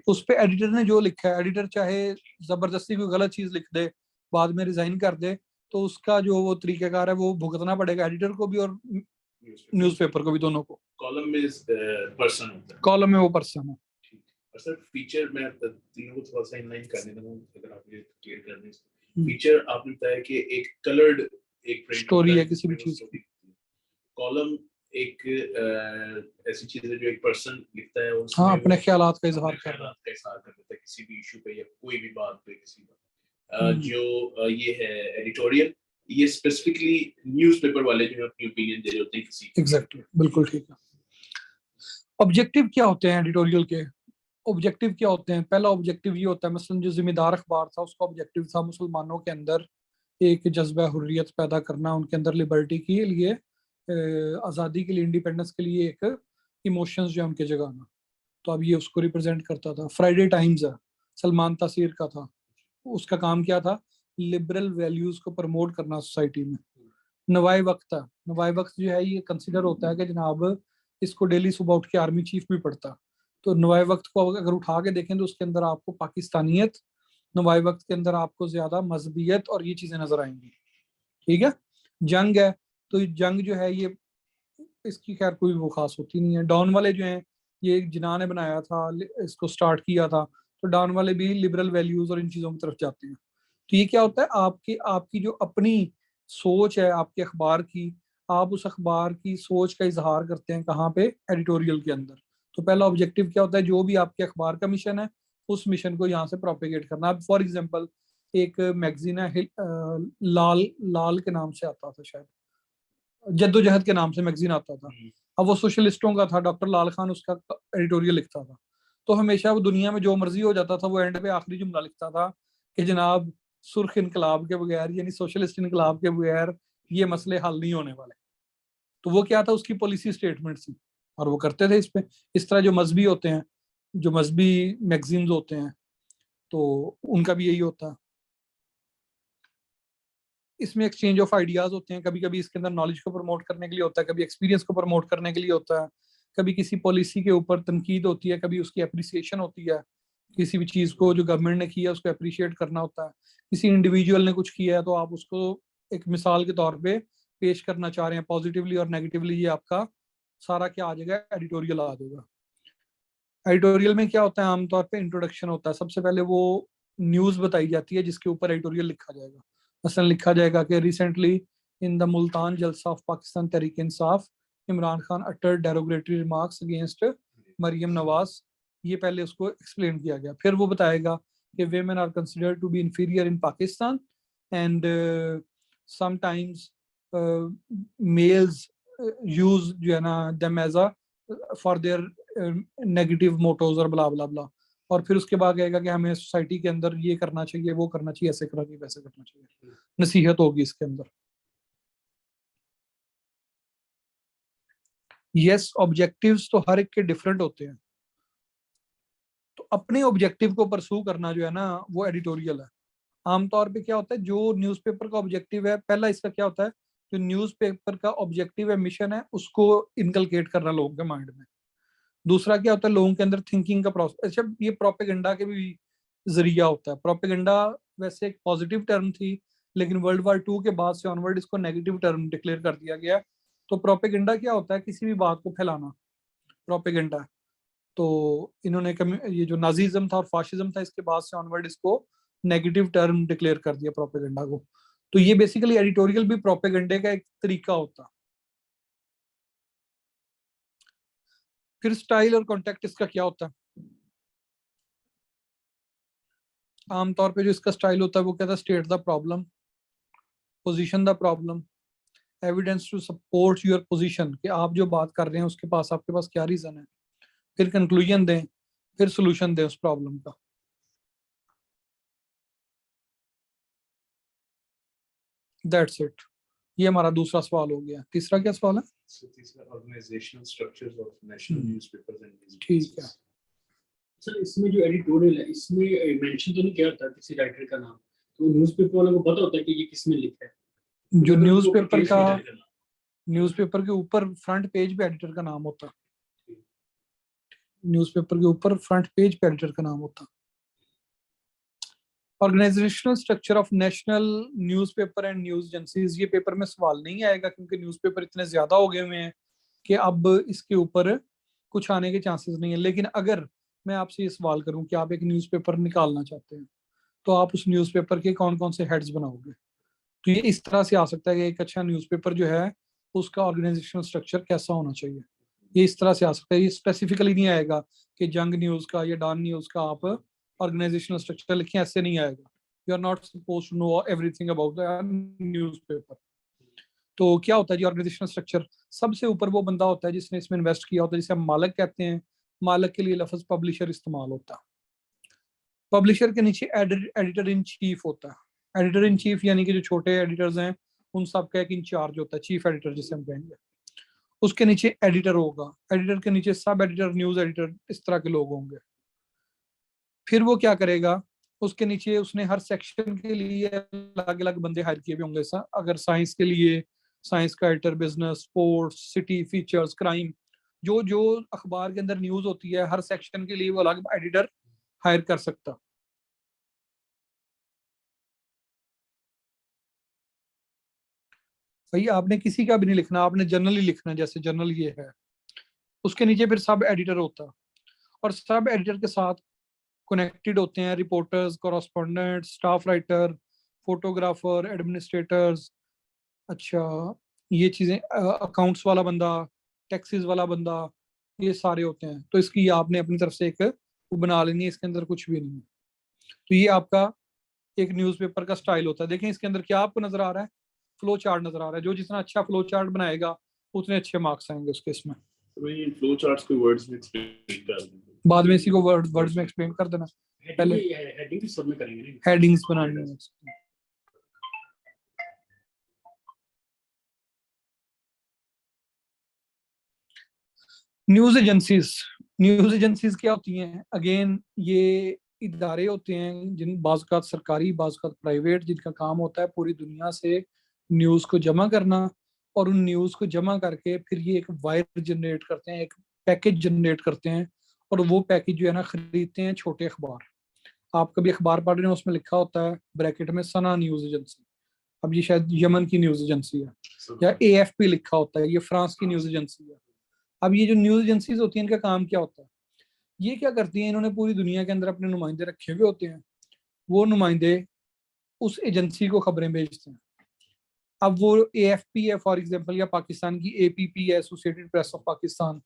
[SPEAKER 1] उस पे एडिटर ने जो लिखा है, एडिटर चाहे जबरदस्ती कोई गलत चीज लिख दे, बाद में रिजाइन कर दे, तो उसका जो वो तरीकाकार है वो भुगतना पड़ेगा एडिटर को भी और न्यूज़पेपर को भी, दोनों को।
[SPEAKER 2] कॉलम में पर्सन होता है,
[SPEAKER 1] कॉलम में वो पर्सन है।
[SPEAKER 2] और सर फीचर में तीनों को थोड़ा सा इनलाइन करने दूं, अगर आप ये क्लियर कर दें। फीचर आपने बताया कि एक कलर्ड एक
[SPEAKER 1] स्टोरी है किसी भी चीज की।
[SPEAKER 2] कॉलम एक ऐसी चीज है जो एक पर्सन लिखता है,
[SPEAKER 1] हाँ, अपने ख्यालात का इजहार कर
[SPEAKER 2] देता है किसी भी इशू पे या कोई भी बात पे, किसी बात। जो ये है एडिटोरियल, ये स्पेसिफिकली न्यूज़पेपर वाले जो अपनी ओपिनियन दे रहे होते हैं किसी।
[SPEAKER 1] एग्जैक्टली, बिल्कुल ठीक है। ऑब्जेक्टिव क्या होते हैं एडिटोरियल के? ऑब्जेक्टिव क्या होते हैं? पहला ऑब्जेक्टिव ये होता है, मसलन जो जिम्मेदार अखबार था उसका ऑब्जेक्टिव था मुसलमानों के अंदर एक जज्बा हुर्रियत पैदा करना, उनके अंदर लिबर्टी के लिए, आज़ादी के लिए, इंडिपेंडेंस के लिए एक इमोशंस जो है उनके जगाना। तो अब ये उसको रिप्रेजेंट करता था। फ्राइडे टाइम्स है, सलमान तासीर का था, उसका काम क्या था? लिबरल वैल्यूज को प्रमोट करना सोसाइटी में। नवाए वक्त है, नवाए वक्त जो है ये कंसिडर होता है कि जनाब इसको डेली सुबह उठ के आर्मी चीफ भी पढ़ता। तो नवाए वक्त को अगर उठा के देखें तो उसके अंदर आपको पाकिस्तानियत, नवाए वक्त के अंदर आपको ज्यादा मजहबियत और ये चीजें नजर आएंगी। ठीक है। जंग है, तो जंग जो है ये इसकी खैर कोई वो खास होती नहीं है। डॉन वाले जो हैं, ये जिना ने बनाया था, इसको स्टार्ट किया था, तो डॉन वाले भी लिबरल वैल्यूज और इन चीजों की तरफ जाते हैं। तो ये क्या होता है, आपकी आपकी जो अपनी सोच है आपके अखबार की, आप उस अखबार की सोच का इजहार करते हैं कहाँ पे? एडिटोरियल के अंदर। तो पहला ऑब्जेक्टिव क्या होता है? जो भी आपके अखबार का मिशन है उस मिशन को यहाँ से प्रोपेगेट करना। अब फॉर एग्जांपल एक मैगजीन है लाल लाल के नाम से आता था शायद, जद्दोजहद के नाम से मैगजीन आता था। अब वो सोशलिस्टों का था, डॉक्टर लाल खान उसका एडिटोरियल लिखता था। तो हमेशा वो दुनिया में जो मर्जी हो जाता था, वो एंड पे आखिरी जुमला लिखता था कि जनाब सुर्ख इनकलाब के बगैर, यानी सोशलिस्ट इनकलाब के बगैर ये मसले हल नहीं होने वाले। तो वो क्या था? उसकी पॉलिसी स्टेटमेंट थी, और वो करते थे इस पे। इस तरह जो मजहबी होते हैं, जो मजहबी मैगजीन्स होते हैं, तो उनका भी यही होता है। इसमें एक्सचेंज ऑफ आइडियाज होते हैं, कभी कभी इसके अंदर नॉलेज को प्रमोट करने के लिए होता है, कभी एक्सपीरियंस को प्रमोट करने के लिए होता है, कभी किसी पॉलिसी के ऊपर तनकीद होती है, कभी उसकी अप्रिसिएशन होती है। किसी भी चीज को जो गवर्नमेंट ने किया उसको अप्रिशिएट करना होता है। किसी इंडिविजुअल ने कुछ किया है तो आप उसको एक मिसाल के तौर पे पेश करना चाह रहे हैं, पॉजिटिवली और नेगेटिवली। ये आपका सारा क्या आ जाएगा? एडिटोरियल आ जाएगा। एडिटोरियल में क्या होता है? आमतौर पे इंट्रोडक्शन होता है। सबसे पहले वो न्यूज बताई जाती है जिसके ऊपर एडिटोरियल लिखा जाएगा। मसलन लिखा जाएगा कि रिसेंटली इन द मुल्तान जलसा of Pakistan Tehreek Insaf, Imran Khan utter derogatory remarks against Maryam Nawaz. ये पहले उसको एक्सप्लेन किया गया। फिर वो बताएगा कि women are considered to be inferior in Pakistan and sometimes males use जो है ना them as a for their negative mottos और ब्ला ब्ला ब्ला। और फिर उसके बाद कहेगा कि हमें सोसाइटी के अंदर ये करना चाहिए, वो करना चाहिए, ऐसे करना चाहिए, वैसे करना चाहिए। नसीहत होगी इसके अंदर। यस, ऑब्जेक्टिव्स तो हर एक के डिफरेंट होते हैं। तो अपने ऑब्जेक्टिव को परसू करना जो है ना, वो एडिटोरियल है। आमतौर पे क्या होता है, जो न्यूज़पेपर का ऑब्जेक्टिव है, पहला इसका क्या होता है, जो न्यूज़पेपर का ऑब्जेक्टिव है, मिशन है, उसको इनकलकेट करना लोगों के माइंड में। दूसरा क्या होता है, लोगों के अंदर थिंकिंग का प्रोसेस। अच्छा, ये प्रोपेगेंडा के भी जरिया होता है। प्रोपेगेंडा वैसे एक पॉजिटिव टर्म थी, लेकिन वर्ल्ड वार 2 के बाद से ऑनवर्ड इसको नेगेटिव टर्म डिक्लेयर कर दिया गया। तो प्रोपेगेंडा क्या होता है? किसी भी बात को फैलाना, प्रोपेगेंडा। तो इन्होंने ये जो नाजीज्म था और फाशिज्म था, इसके बाद से ऑनवर्ड इसको नेगेटिव टर्म डिक्लेयर कर दिया प्रोपेगेंडा को। तो ये बेसिकली एडिटोरियल भी प्रोपेगेंडे का एक तरीका होता है। फिर स्टाइल और कॉन्टेक्ट इसका क्या होता है? आमतौर पे जो इसका स्टाइल होता है वो कहता है state the problem, position the problem, evidence to support your position, कि आप जो बात कर रहे हैं उसके पास, आपके पास क्या रीजन है। फिर कंक्लूजन दें, फिर सोल्यूशन दें उस प्रॉब्लम का। That's it. ये हमारा दूसरा सवाल हो गया। तीसरा क्या सवाल है?
[SPEAKER 2] Organisational structures of national newspapers and news.
[SPEAKER 1] ठीक है
[SPEAKER 3] सर, इसमें जो एडिटोरियल है इसमें मेंशन तो नहीं किया होता किसी राइटर का नाम, तो न्यूज़पेपर वालों को पता होता है कि ये किसने लिखा है?
[SPEAKER 1] जो
[SPEAKER 3] तो
[SPEAKER 1] न्यूज़पेपर
[SPEAKER 3] किस
[SPEAKER 1] का,
[SPEAKER 3] राइटर नाम?
[SPEAKER 1] न्यूज़पेपर के ऊपर फ्रंट पेज पे एडिटर का नाम होता है। न्यूज़पेपर के ऊपर फ्रंट पेज पे एडिटर का नाम होता है। Organisational structure of national newspaper and news agencies, ये पेपर में सवाल नहीं आएगा क्योंकि न्यूज़पेपर इतने ज्यादा हो गए हुए हैं कि अब इसके ऊपर कुछ आने के चांसेस नहीं है। लेकिन अगर मैं आपसे ये सवाल करूं कि आप एक न्यूज़पेपर निकालना चाहते हैं, तो आप उस न्यूज़पेपर के कौन कौन से हेड्स बनाओगे? तो ये इस तरह से आ सकता है कि एक अच्छा न्यूज़पेपर जो है उसका ऑर्गेनाइजेशनल स्ट्रक्चर कैसा होना चाहिए। ये इस तरह से आ सकता है, ये स्पेसिफिकली नहीं आएगा कि जंग न्यूज़ का या डॉन न्यूज़ का आप ऑर्गेनाइजेशनल स्ट्रक्चर लिखें, ऐसे नहीं आएगा। You are not suppose to know everything about the newspaper. तो क्या होता है जी ऑर्गेनाइजेशनल स्ट्रक्चर, सबसे ऊपर वो बंदा होता है जिसने इसमें इन्वेस्ट किया होता है, जिसे हम मालिक कहते हैं। मालिक के लिए लफ्ज पब्लिशर इस्तेमाल होता है। पब्लिशर के नीचे एडिटर इन चीफ होता है। एडिटर इन चीफ यानी कि जो छोटे एडिटर्स हैं उन सब का एक इंचार्ज होता है, चीफ एडिटर जिसे हम कहेंगे। उसके नीचे एडिटर होगा, एडिटर के नीचे सब एडिटर, न्यूज एडिटर, इस तरह के लोग होंगे। फिर वो क्या करेगा, उसके नीचे उसने हर सेक्शन के लिए अलग अलग बंदे हायर किए भी होंगे। अगर साइंस के लिए साइंस का editor, business, sports, city, features, crime, जो जो अखबार के अंदर न्यूज होती है हर सेक्शन के लिए वो अलग एडिटर हायर कर सकता। भाई आपने किसी का भी नहीं लिखना, आपने जर्नल ही लिखना है, जैसे जर्नल ये है। उसके नीचे फिर सब एडिटर होता है, और सब एडिटर के साथ कनेक्टेड होते हैं reporters, correspondent, staff writer, photographer, administrators, अच्छा ये चीजें, अकाउंट्स वाला बंदा, टैक्सेस वाला बंदा, ये सारे होते हैं। तो इसकी आपने अपनी तरफ से एक वो बना लेनी है, इसके अंदर कुछ भी नहीं है। तो ये आपका एक न्यूज़पेपर का स्टाइल होता है। देखें इसके अंदर क्या आपको नजर आ रहा है, फ्लो चार्ट नजर आ रहा है। जो जितना अच्छा फ्लो चार्ट बनाएगा उतने अच्छे मार्क्स आएंगे उसके। इसमें
[SPEAKER 2] फ्लो चार्ट्स को वर्ड्स में एक्सप्लेन कर दें,
[SPEAKER 1] बाद में इसी को वर्ड्स में एक्सप्लेन कर देना। पहले
[SPEAKER 3] हेडिंग भी सब में करेंगे,
[SPEAKER 1] हेडिंग्स बनानी है। न्यूज एजेंसीज क्या होती हैं? अगेन ये इदारे होते हैं जिन बाज़ सरकारी बाज़ प्राइवेट, जिनका काम होता है पूरी दुनिया से न्यूज़ को जमा करना, और उन न्यूज़ को जमा करके फिर ये एक वायर जनरेट करते हैं, एक पैकेज जनरेट करते हैं, और वो पैकेज जो है ना खरीदते हैं छोटे अखबार। आप कभी अखबार पढ़ रहे हो, उसमें लिखा होता है ब्रैकेट में सना न्यूज़ एजेंसी, अब ये शायद यमन की न्यूज़ एजेंसी है, या AFP लिखा होता है, ये फ्रांस की न्यूज़ एजेंसी है। अब ये जो न्यूज़ एजेंसीज होती हैं इनका काम क्या होता है? ये क्या करती हैं, इन्होंने पूरी दुनिया के अंदर अपने नुमाइंदे रखे हुए होते हैं। वो नुमाइंदे उस एजेंसी को खबरें भेजते हैं। अब वो AFP है फॉर एग्जांपल, या पाकिस्तान की APP है, एसोसिएटेड प्रेस ऑफ पाकिस्तान,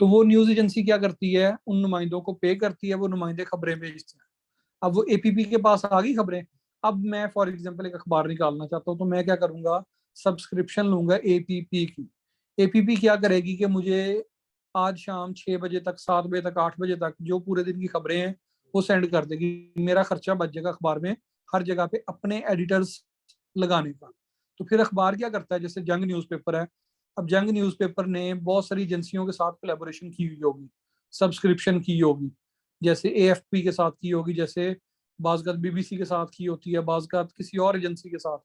[SPEAKER 1] तो वो न्यूज़ एजेंसी क्या करती है, उन नुमाइंदों को पे करती है, वो नुमाइंदे खबरें भेजते हैं। अब वो APP के पास आ गई खबरें। अब मैं फॉर एग्जांपल एक अखबार निकालना चाहता हूँ, तो मैं क्या करूंगा, सब्सक्रिप्शन लूंगा APP की। APP क्या करेगी कि मुझे आज शाम 6 बजे तक, 7 बजे तक, 8 बजे तक जो पूरे दिन की खबरें हैं वो सेंड कर देगी। मेरा खर्चा बच जाएगा अखबार में हर जगह पे अपने एडिटर्स लगाने का। तो फिर अखबार क्या करता है, जैसे जंग न्यूज़पेपर है, अब जंग न्यूज़पेपर ने बहुत सारी एजेंसियों के साथ कोलैबोरेशन की हुई होगी, सब्सक्रिप्शन की होगी, जैसे AFP के साथ की होगी, जैसे बाज़ BBC के साथ की होती है, बाज़ किसी और एजेंसी के साथ।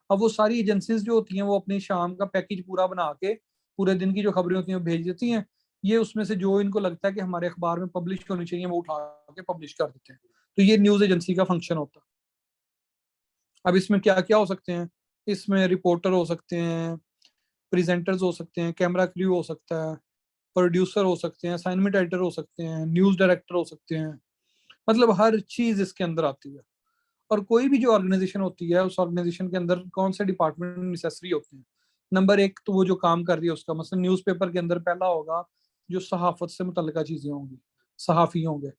[SPEAKER 1] अब वो सारी एजेंसीज जो होती हैं वो अपनी शाम का पैकेज पूरा बना के पूरे दिन की जो खबरें होती हैं वो भेज देती हैं। ये उसमें से जो इनको लगता है कि हमारे अखबार में पब्लिश होनी चाहिए वो उठा के पब्लिश कर देते हैं। तो ये न्यूज़ एजेंसी का फंक्शन होता है। अब इसमें क्या क्या हो सकते हैं, इसमें रिपोर्टर हो सकते हैं, प्रेजेंटर्स हो सकते हैं, कैमरा क्रू हो सकता है, प्रोड्यूसर हो सकते हैं, असाइनमेंट एडिटर हो सकते हैं, न्यूज़ डायरेक्टर हो सकते हैं, मतलब हर चीज इसके अंदर आती है। और कोई भी जो ऑर्गेनाइजेशन होती है उस ऑर्गेनाइजेशन के अंदर कौन से डिपार्टमेंट नेसेसरी होते हैं? नंबर एक तो वो जो काम कर रही है उसका, मतलब न्यूज़पेपर के अंदर पहला होगा जो सहाफत से मुतल्लिका चीजें होंगी, सहाफी होंगे।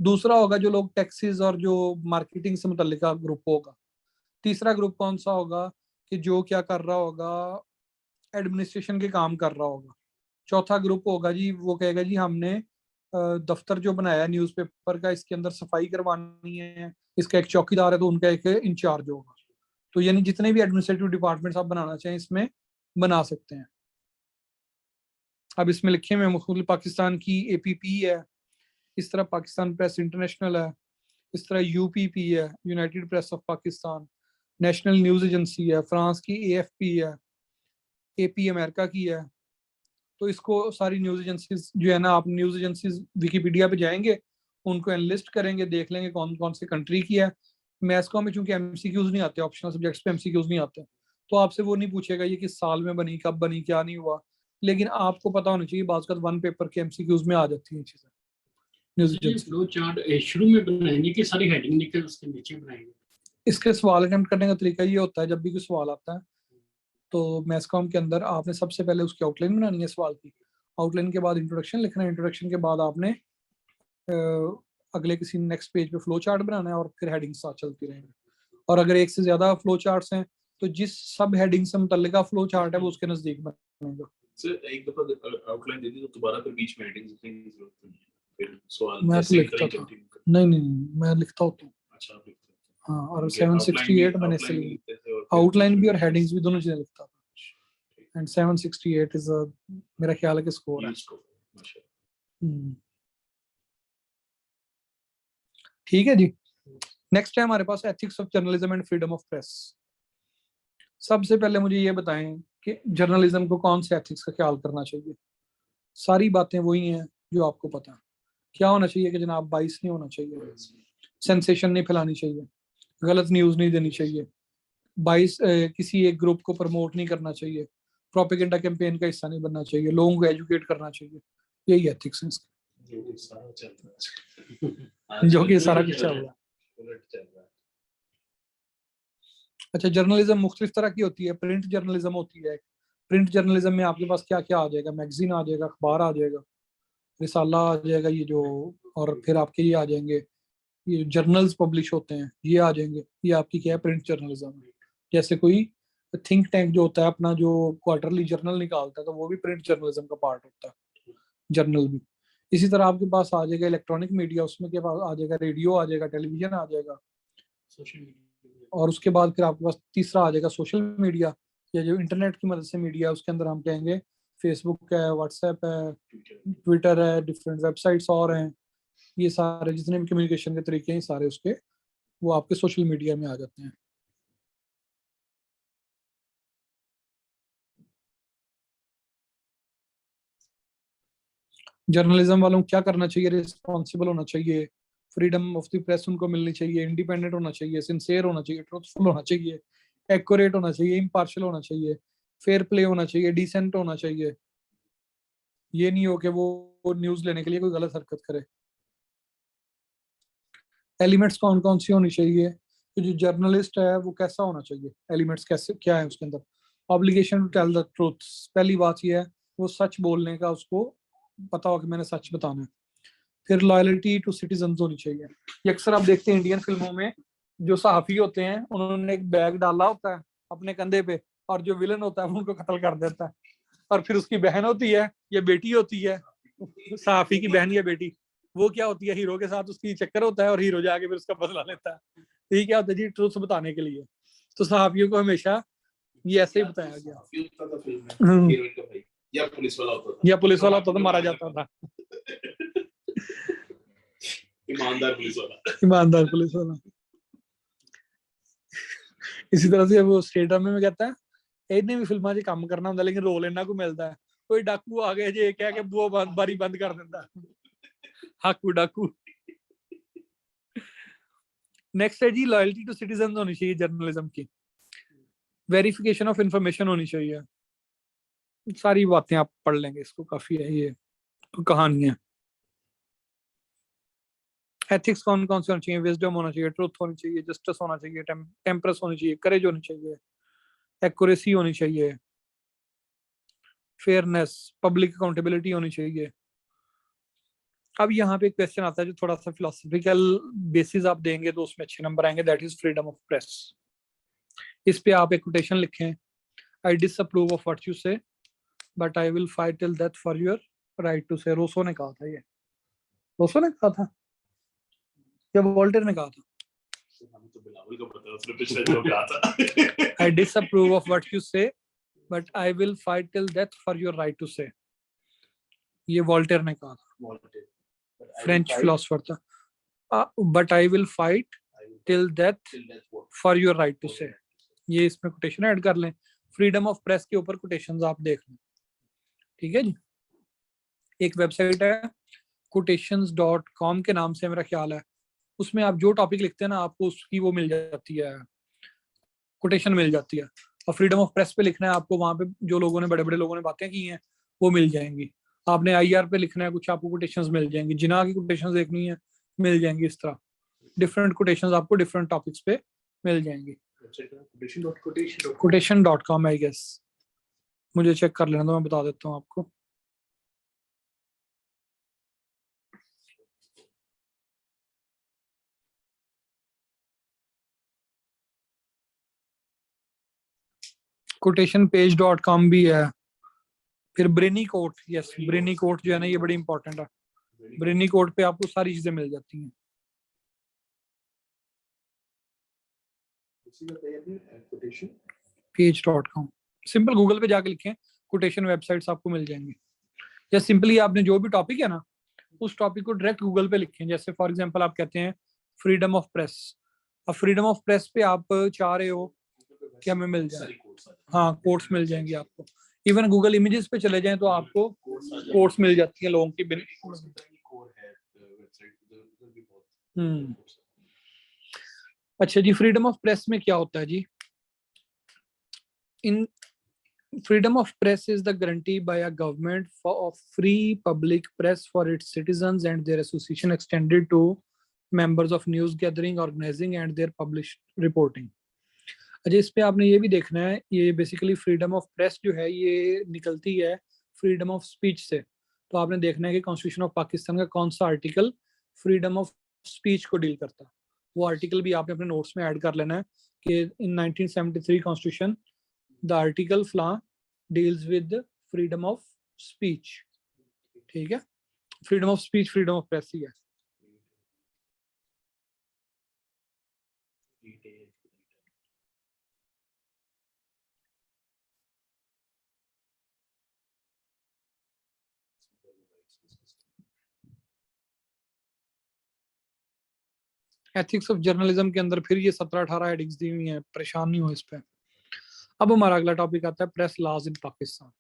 [SPEAKER 1] दूसरा होगा जो लोग टैक्सेस और जो मार्केटिंग से मुतल्लिका ग्रुप होगा। तीसरा ग्रुप कौन सा होगा कि जो क्या कर रहा होगा, एडमिनिस्ट्रेशन के काम कर रहा होगा। चौथा ग्रुप होगा जी वो कहेगा जी हमने दफ्तर जो बनाया है न्यूज़पेपर का, इसके अंदर सफाई करवानी है, इसका एक चौकीदार है तो उनका एक इंचार्ज होगा। तो यानी जितने भी एडमिनिस्ट्रेटिव डिपार्टमेंट्स आप बनाना चाहें इसमें बना सकते हैं। अब इसमें लिखे हुए मुख्तलिफ पाकिस्तान की APP है, इस तरह पाकिस्तान प्रेस इंटरनेशनल है, इस तरह UPP है, United press of Pakistan, national news agency है, फ्रांस की AFP है, AP अमेरिका की है। तो इसको सारी न्यूज़ एजेंसीज जो है ना, आप न्यूज़ एजेंसीज विकीपीडिया पे जाएंगे, उनको एनलिस्ट करेंगे, देख लेंगे कौन कौन से कंट्री की है। मैथ्स में चूंकि MCQs नहीं आते, ऑप्शनल सब्जेक्ट्स पे MCQs नहीं आते, तो आपसे वो नहीं पूछेगा ये किस साल में बनी, कब बनी, क्या नहीं हुआ। लेकिन आपको पता होना चाहिए बाज़ वन पेपर के MCQs में आ जाती है चीजें न्यूज़ एजेंसी।
[SPEAKER 3] फ्लो चार्ट शुरू में बनाएंगे कि सारी हेडिंग लिखकर उसके नीचे बनाएंगे?
[SPEAKER 1] इसके सवाल अटेम्प्ट करने का तरीका ये होता है, जब भी कोई सवाल आता है तो मैथ्स के अंदर आपने सबसे पहले उसकी आउटलाइन बनानी है सवाल की। आउटलाइन के बाद इंट्रोडक्शन लिखना है, इंट्रोडक्शन के बाद आपने अगले किसी नेक्स्ट पेज पे फ्लो चार्ट बनाना है, और फिर हेडिंग साथ चलती रहेंगी। और अगर एक से ज्यादा फ्लो चार्ट्स हैं तो जिस सब हेडिंग से मुतल्लिका फ्लो चार्ट है वो उसके नजदीक बनेगा।
[SPEAKER 2] सर एक दफा आउटलाइन दे दी तो दोबारा फिर बीच में हेडिंग्स लिखने की जरूरत नहीं है, फिर सवाल
[SPEAKER 1] मैं तो
[SPEAKER 2] जैसे ही
[SPEAKER 1] लिखता
[SPEAKER 2] कहीं
[SPEAKER 1] था,
[SPEAKER 2] कंटिन्यू कर।
[SPEAKER 1] नहीं नहीं नहीं, मैं लिखता होता हूँ।
[SPEAKER 2] अच्छा आप लिखते थे?
[SPEAKER 1] हाँ, और
[SPEAKER 2] क्योंकि outline
[SPEAKER 1] 768 मैंने
[SPEAKER 2] outline भी
[SPEAKER 1] इसलिए
[SPEAKER 2] लिखते थे और फिर
[SPEAKER 1] आउटलाइन भी और
[SPEAKER 2] बीच में
[SPEAKER 1] हेडिंग्स भी दोनों चीजें लिखता था।
[SPEAKER 2] ठीक,
[SPEAKER 1] एंड 768 इज मेरा ख्याल है कि स्कोर है।
[SPEAKER 2] यूज्ड को माशाल्लाह।
[SPEAKER 1] हम्म, ठीक है जी। नेक्स्ट है हमारे पास ethics of journalism and freedom of press. सबसे पहले मुझे ये बताएं कि जर्नलिज्म को कौन से एथिक्स का ख्याल करना चाहिए। सारी बातें वही हैं जो आपको पता है। क्या होना चाहिए कि जनाब बाइस नहीं होना चाहिए, सेंसेशन नहीं फैलानी चाहिए, गलत न्यूज नहीं देनी चाहिए, बाइस किसी एक ग्रुप को प्रमोट नहीं करना चाहिए, प्रोपेगेंडा कैंपेन का हिस्सा नहीं बनना चाहिए, लोगों को एजुकेट करना चाहिए। यही एथिक्स है इसके,
[SPEAKER 2] जो सारा चल रहा है
[SPEAKER 1] जो कि
[SPEAKER 2] आजकल
[SPEAKER 1] सारा
[SPEAKER 2] उलट
[SPEAKER 1] कुछ चल रहा है।
[SPEAKER 2] उलट चल रहा है।
[SPEAKER 1] अच्छा, जर्नलिज्म मुख्तलिफ तरह की होती है। प्रिंट जर्नलिज्म होती है। प्रिंट जर्नलिज्म में आपके पास क्या क्या आ जाएगा, मैगजीन आ जाएगा, अखबार आ जाएगा, रिसाला आ जाएगा, ये जो, और फिर आपके ये आ जाएंगे, ये जर्नल्स पब्लिश होते हैं ये आ जाएंगे। ये आपकी क्या है, प्रिंट जर्नलिज्म है। जैसे कोई थिंक टैंक जो होता है अपना जो क्वार्टरली जर्नल निकालता है तो वो भी प्रिंट जर्नलिज्म का पार्ट होता है, जर्नल भी। इसी तरह आपके पास आ जाएगा इलेक्ट्रॉनिक मीडिया, उसमें के पास आ जाएगा रेडियो, आ जाएगा टेलीविजन, आ जाएगा।
[SPEAKER 3] सोशल मीडिया
[SPEAKER 1] और उसके बाद फिर आपके पास तीसरा आ जाएगा सोशल मीडिया, या जो इंटरनेट की मदद से मीडिया है। उसके अंदर हम कहेंगे फेसबुक है, व्हाट्सएप है, ट्विटर है, डिफरेंट वेबसाइट्स और हैं। ये सारे जितने भी कम्युनिकेशन के तरीके हैं सारे उसके, वो आपके सोशल मीडिया में आ जाते हैं। जर्नलिज्म वालों को क्या करना चाहिए, रिस्पॉन्सिबल होना चाहिए, फ्रीडम ऑफ द प्रेस उनको मिलनी चाहिए, इंडिपेंडेंट होना चाहिए, सिंसियर होना चाहिए, ट्रूथफुल होना चाहिए, एक्यूरेट होना चाहिए, इम्पार्शियल होना चाहिए, फेयर प्ले होना चाहिए, डिसेंट होना चाहिए। ये नहीं हो कि वो न्यूज लेने के लिए कोई गलत हरकत करे। एलिमेंट्स कौन कौन सी होनी चाहिए, तो जो जर्नलिस्ट है वो कैसा होना चाहिए, एलिमेंट्स कैसे क्या है उसके अंदर। Obligation to tell the truth, पहली बात ये है वो सच बोलने का उसको पता हो कि मैंने सच बताना है। फिर लॉयल्टी टू सिटीजन होनी चाहिए। ये अक्सर आप देखते हैं इंडियन फिल्मों में, जो सहाफी होते हैं उन्होंने एक बैग डाला होता है अपने कंधे पे, और जो विलन होता है वो उनको कत्ल कर देता है। और फिर उसकी बहन होती है या बेटी होती है, सहाफी की बहन या बेटी, वो क्या होती है, हीरो के साथ उसकी चक्कर होता है और हीरो जाके फिर उसका बदला लेता है। तो ये क्या होता है जी, ट्रूथ बताने के लिए। तो सहाफियों को हमेशा ये ऐसे ही बताया गया।
[SPEAKER 2] होता था फिल्म में हीरोइन का भाई या पुलिस वाला होता था,
[SPEAKER 1] या पुलिस वाला होता तो मारा जाता था।
[SPEAKER 2] ईमानदार पुलिस वाला।
[SPEAKER 1] ईमानदार पुलिस वाला। इसी तरह से वो स्टेट ड्रामे में कहता है ਇਹਨੇ ਵੀ ਫਿਲਮਾਂ 'ਚ ਕੰਮ ਕਰਨਾ ਹੁੰਦਾ ਲੇਕਿਨ ਰੋਲ ਇਹਨਾਂ ਕੋ ਮਿਲਦਾ ਹੈ, ਕੋਈ ਡਾਕੂ ਆ ਗਿਆ ਜੇ ਕਹਿ ਕੇ ਬੂਹਾ ਬਾਰੀ ਬੰਦ ਕਰ ਦਿੰਦਾ, ਹਾਕੂ ਡਾਕੂ। नेक्स्ट है जी, लॉयल्टी टू सिटीजन होनी चाहिए जर्नलिज्म की। वेरिफिकेशन ऑफ इंफॉर्मेशन होनी चाहिए। सारी बातें आप पढ़ लेंगे, इसको काफी है, ये कहानी है। एथिक्स कौन कौन से होने चाहिए, विजडम होना चाहिए, ट्रुथ होनी चाहिए, जस्टिस होना चाहिए, टेम्परस होनी चाहिए, करेज होनी चाहिए, एक्यूरेसी होनी चाहिए, फेयरनेस, पब्लिक अकाउंटेबिलिटी होनी चाहिए। अब यहाँ पे एक क्वेश्चन आता है जो थोड़ा सा फिलोसफिकल बेसिस आप देंगे तो उसमें अच्छे नंबर आएंगे, that is freedom of press. इस पे आप एक कोटेशन लिखें, I disapprove of what you say but I will fight till death for your right to say. Rousseau ने कहा था, ये रोसो ने कहा था या वोल्टेयर ने कहा था?
[SPEAKER 2] हमें तो बिलावल का पता है, उसने पिछले दिनों कहा था।
[SPEAKER 1] I disapprove of what you say but I will fight till death for your right to say. ये वोल्टेयर ने कहा था, फ्रेंच फिलोसफर था। But I will fight till death for your right to say. ये इसमें quotation add कर लें। Freedom of press के ऊपर कोटेशंस आप देख लें, ठीक है जी। एक वेबसाइट है quotations.com के नाम से मेरा ख्याल है, उसमें आप जो टॉपिक लिखते हैं ना आपको उसकी वो मिल जाती है, कोटेशन मिल जाती है। और फ्रीडम ऑफ प्रेस पे लिखना है आपको, वहां पे जो लोगों ने बड़े बड़े लोगों ने बातें की हैं वो मिल जाएंगी। आपने आईआर पे लिखना है कुछ, आपको कोटेशंस मिल जाएंगी। जिना की कोटेशंस देखनी है मिल जाएंगी। इस तरह डिफरेंट कोटेशंस आपको डिफरेंट टॉपिक्स पे मिल जाएंगी। quotation.com आई गेस, मुझे चेक कर लेना तो मैं बता देता हूँ आपको। quotationpage.com भी है, फिर BrainyQuote, yes BrainyQuote जो है ना ये बड़ी इंपॉर्टेंट है, ब्रेनी कोट पे आपको सारी चीजें मिल जाती हैं। page.com सिंपल गूगल पे जाके लिखें कोटेशन वेबसाइट्स आपको मिल जाएंगे, या सिंपली आपने जो भी टॉपिक है ना उस टॉपिक को डायरेक्ट गूगल पे लिखें। जैसे फॉर एग्जांपल आप कहते हैं फ्रीडम ऑफ प्रेस, अब फ्रीडम ऑफ प्रेस पे आप चाह रहे हो कि हमें मिल जाए, हाँ कोट्स मिल जाएंगे आपको। इवन गूगल इमेजेस पे चले जाएं तो आपको कोट्स मिल जाती है लोगों की अच्छा जी, फ्रीडम ऑफ प्रेस में क्या होता है जी? इन freedom of press is the guarantee by a government for of free public press for its citizens and their association extended to members of news gathering, organizing and their published reporting। अच्छा इस पे आपने ये भी देखना है, ये basically freedom of press जो है ये निकलती है फ्रीडम ऑफ स्पीच से। तो आपने देखना है कि कॉन्स्टिट्यूशन ऑफ पाकिस्तान का कौन सा आर्टिकल फ्रीडम ऑफ स्पीच को डील करता है, वो आर्टिकल भी आपने अपने नोट्स में ऐड कर लेना है कि इन 1973 constitution the article flaw deals with the freedom of speech। ठीक है, freedom of speech freedom of press ही है। एथिक्स ऑफ जर्नलिज्म के अंदर फिर ये 17-18 हेडिंग्स दी हुई हैं, परेशान नहीं हो इस पे। अब हमारा अगला टॉपिक आता है प्रेस लॉज इन पाकिस्तान।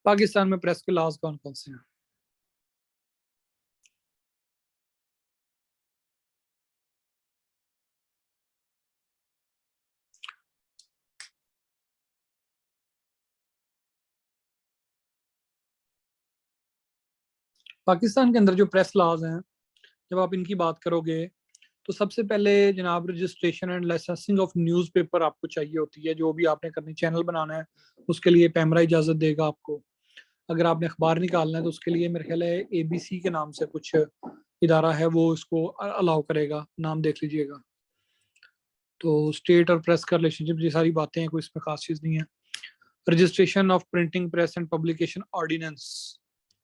[SPEAKER 1] पाकिस्तान में प्रेस के लॉज कौन कौन से हैं? पाकिस्तान के अंदर जो प्रेस लॉज हैं, जब आप इनकी बात करोगे तो सबसे पहले जनाब registration and licensing of newspaper आपको चाहिए होती है। जो भी आपने करनी चैनल बनाना है उसके लिए पैमरा इजाजत देगा आपको। अगर आपने अखबार निकालना है तो उसके लिए मेरे ख्याल है ABC के नाम से कुछ इदारा है वो इसको अलाउ करेगा, नाम देख लीजिएगा। तो स्टेट और प्रेस का रिलेशनशिप, ये सारी बातें हैं, कोई इसमें खास चीज नहीं है। Registration of printing press and publication ordinance,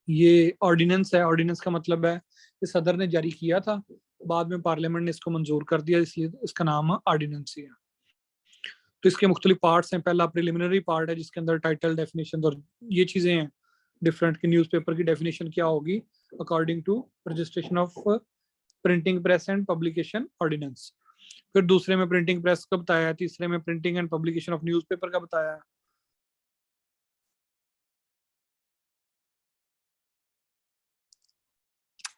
[SPEAKER 1] ये ऑर्डिनेंस है। ऑर्डिनेंस का मतलब है कि सदर ने जारी किया था, बाद में पार्लियामेंट ने इसको मंजूर कर दिया, इसलिए इसका नाम ऑर्डिनेंस ही है। तो इसके मुख्तलिफ पार्ट्स हैं। पहला प्रिलिमिनरी पार्ट है जिसके अंदर टाइटल, डेफिनेशन और ये चीजें हैं डिफरेंट की न्यूज़पेपर की डेफिनेशन क्या होगी according to registration of printing press and publication ordinance. फिर दूसरे में प्रिंटिंग प्रेस का बताया है, तीसरे में printing and publication of newspaper का बताया है।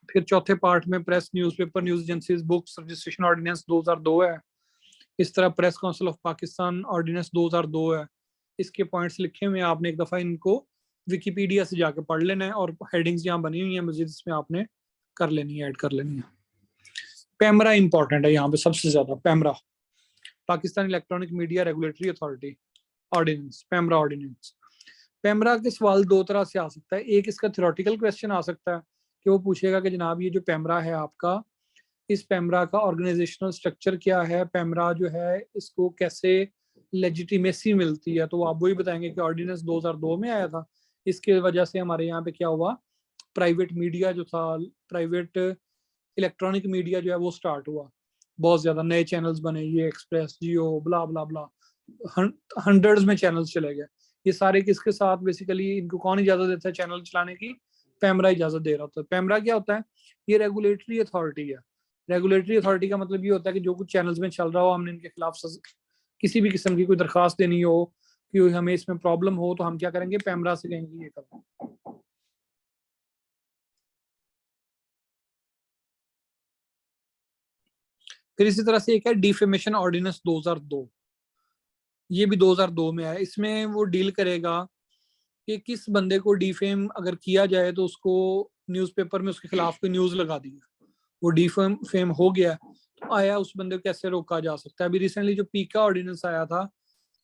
[SPEAKER 1] फिर चौथे पार्ट में press, newspaper, news agencies, books registration ordinance 2002 है। इस तरह press council of Pakistan ordinance 2002 है। इसके पॉइंट्स लिखे हुए हैं, आपने एक दफा इनको विकिपीडिया से जाके पढ़ लेना है और हेडिंग्स यहाँ बनी हुई हैं मजीद, इसमें आपने कर लेनी है, ऐड कर लेनी है। पैमरा इंपॉर्टेंट है यहाँ पे सबसे ज्यादा। PEMRA Pakistan electronic media regulatory authority ordinance, PEMRA ordinance. PEMRA के सवाल दो तरह से आ सकता है। एक इसका थ्योरेटिकल क्वेश्चन आ सकता है कि वो पूछेगा कि जनाब ये जो पैमरा है आपका, इस पैमरा का ऑर्गेनाइजेशनल स्ट्रक्चर क्या है, पैमरा जो है इसको कैसे लेजिटिमेसी मिलती है। तो आप वही बताएंगे कि ऑर्डिनेंस 2002 में आया था, इसके वजह से हमारे यहाँ पे क्या हुआ, प्राइवेट मीडिया जो था, प्राइवेट इलेक्ट्रॉनिक मीडिया जो है वो स्टार्ट हुआ, बहुत ज्यादा नए चैनल्स बने, ये एक्सप्रेस, जियो, ब्ला ब्ला ब्ला, हंड्रेड्स में चैनल्स चले गए। ये सारे किसके साथ, बेसिकली इनको कौन इजाजत देता है चैनल चलाने की? पैमरा इजाजत दे रहा होता है। पैमरा क्या होता है? ये रेगुलेटरी अथॉरिटी है। रेगुलेटरी अथॉरिटी का मतलब ये होता है कि जो कुछ चैनल्स में चल रहा हो, हमने इनके खिलाफ किसी भी किस्म की कोई दरखास्त देनी हो कि हमें इसमें प्रॉब्लम हो, तो हम क्या करेंगे, पैमरा से कहेंगे ये करो। फिर इसी तरह से एक है डिफेमेशन ऑर्डिनेंस 2002, ये भी 2002 में है। इसमें वो डील करेगा कि किस बंदे को डिफेम अगर किया जाए तो उसको न्यूज़पेपर में उसके खिलाफ कोई न्यूज लगा दी, वो डिफेम हो गया तो आया, उस बंदे को कैसे रोका जा सकता है। अभी रिसेंटली जो पीका ऑर्डिनेंस आया था,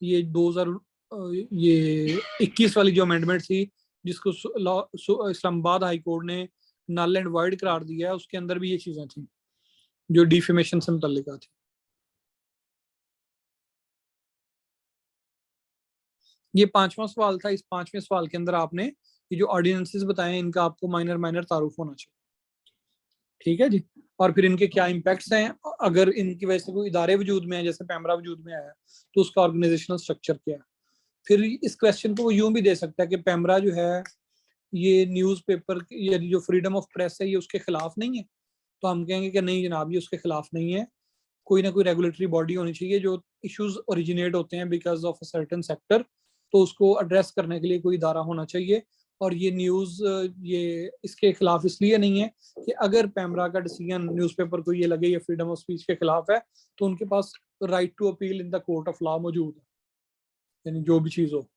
[SPEAKER 1] ये 2021 वाली जो अमेंडमेंट थी जिसको इस्लामाबाद हाई कोर्ट ने नल एंड वाइड करार दिया है, उसके अंदर भी ये चीजें थी जो डिफेमेशन से मुतल्लिका थी। ये 5वां सवाल था। इस 5वें सवाल के अंदर आपने ये जो ऑर्डिनेंसेस बताए इनका आपको माइनर तारुफ होना चाहिए, ठीक है जी। और फिर इनके क्या इम्पैक्ट्स हैं, अगर इनकी वजह से कोई इदारे वजूद में है, जैसे पैमरा वजूद में आया, तो उसका ऑर्गेनाइजेशनल स्ट्रक्चर क्या है। फिर इस क्वेश्चन को वो यूं भी दे सकता है कि पैमरा जो है ये न्यूज़पेपर या जो फ्रीडम ऑफ प्रेस है ये उसके खिलाफ नहीं है, तो हम कहेंगे कि नहीं जनाब ये उसके खिलाफ नहीं है, कोई ना कोई रेगुलेटरी बॉडी होनी चाहिए जो इश्यूज ओरिजिनेट होते हैं because of a certain sector, तो उसको एड्रेस करने के लिए कोई इदारा होना चाहिए। और ये न्यूज ये इसके खिलाफ इसलिए नहीं है कि अगर पैमरा का डिसीजन न्यूज़पेपर को ये लगे ये फ्रीडम ऑफ स्पीच के खिलाफ है, तो उनके पास right to appeal in the court of law मौजूद है, यानी जो भी चीज हो।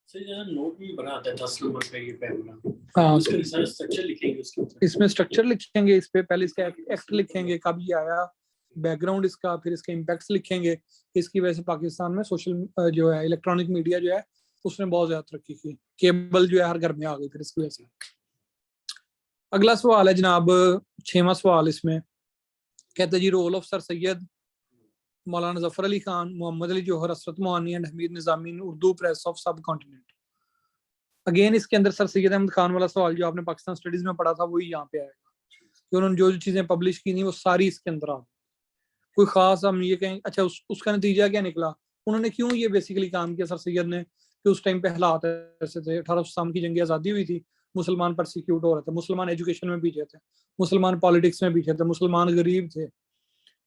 [SPEAKER 3] सर जरा नोट भी बना आता है 10 नंबर पे ये पैमरा,
[SPEAKER 1] हाँ
[SPEAKER 3] उसका रिसर्च स्ट्रक्चर लिखेंगे उसके ऊपर।
[SPEAKER 1] इसमें स्ट्रक्चर लिखेंगे, इस पे पहले इसका एक्ट लिखेंगे, कब ये आया, बैकग्राउंड इसका, फिर इसके इम्पैक्ट्स लिखेंगे। इसकी वजह से पाकिस्तान में सोशल जो है इलेक्ट्रॉनिक मीडिया जो है उसने बहुत ज्यादा तरक्की की, केबल जो है हर घर में आ गई फिर इसकी वजह से। अगला सवाल है जनाब 6वां सवाल, इसमें कहते जी role of sir Syed Maulana Zafar Ali Khan, Mohammad Ali Johar, Hasrat Mohani and Hamid Nizami in Urdu press of सब कॉन्टिनेंट। अगेन इसके अंदर सर सैयद अहमद खान वाला सवाल जो आपने पाकिस्तान स्टडीज में पढ़ा था वही यहाँ पे आएगा कि उन्होंने जो जो चीजें पब्लिश की थी वो सारी इसके अंदर आ गई। कोई खास हम ये कहें अच्छा उसका नतीजा क्या निकला, उन्होंने क्यों ये बेसिकली काम किया सर सैयद ने, कि उस टाइम पे हालात ऐसे थे, 1800 की जंग आज़ादी हुई थी, मुसलमान परसिक्यूट हो रहे थे, मुसलमान एजुकेशन में पीछे थे, मुसलमान पॉलिटिक्स में पीछे थे, मुसलमान गरीब थे,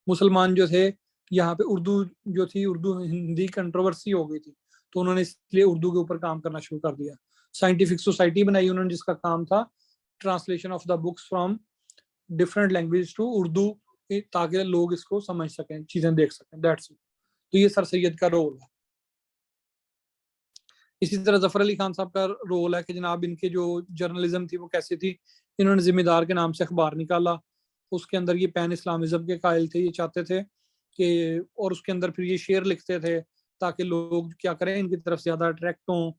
[SPEAKER 1] मुसलमान जो थे यहाँ पे उर्दू जो थी उर्दू हिंदी कंट्रोवर्सी हो गई थी, तो उन्होंने इसलिए उर्दू के ऊपर काम करना शुरू कर दिया। साइंटिफिक सोसाइटी बनाई उन्होंने जिसका काम था translation of the books from different language to Urdu, ताकि लोग इसको समझ सकें, चीजें देख सकें, दैट्स इट। तो ये सर सैयद का रोल है। इसी तरह जफर अली खान साहब का रोल है कि जनाब इनके जो जर्नलिज्म थी वो कैसी थी, इन्होंने जिम्मेदार के नाम से अखबार निकाला, उसके अंदर ये पैन इस्लामिज्म के कायल थे, ये चाहते थे कि, और उसके अंदर फिर ये शेर लिखते थे ताकि लोग क्या करें इनकी तरफ ज्यादा अट्रैक्ट हों,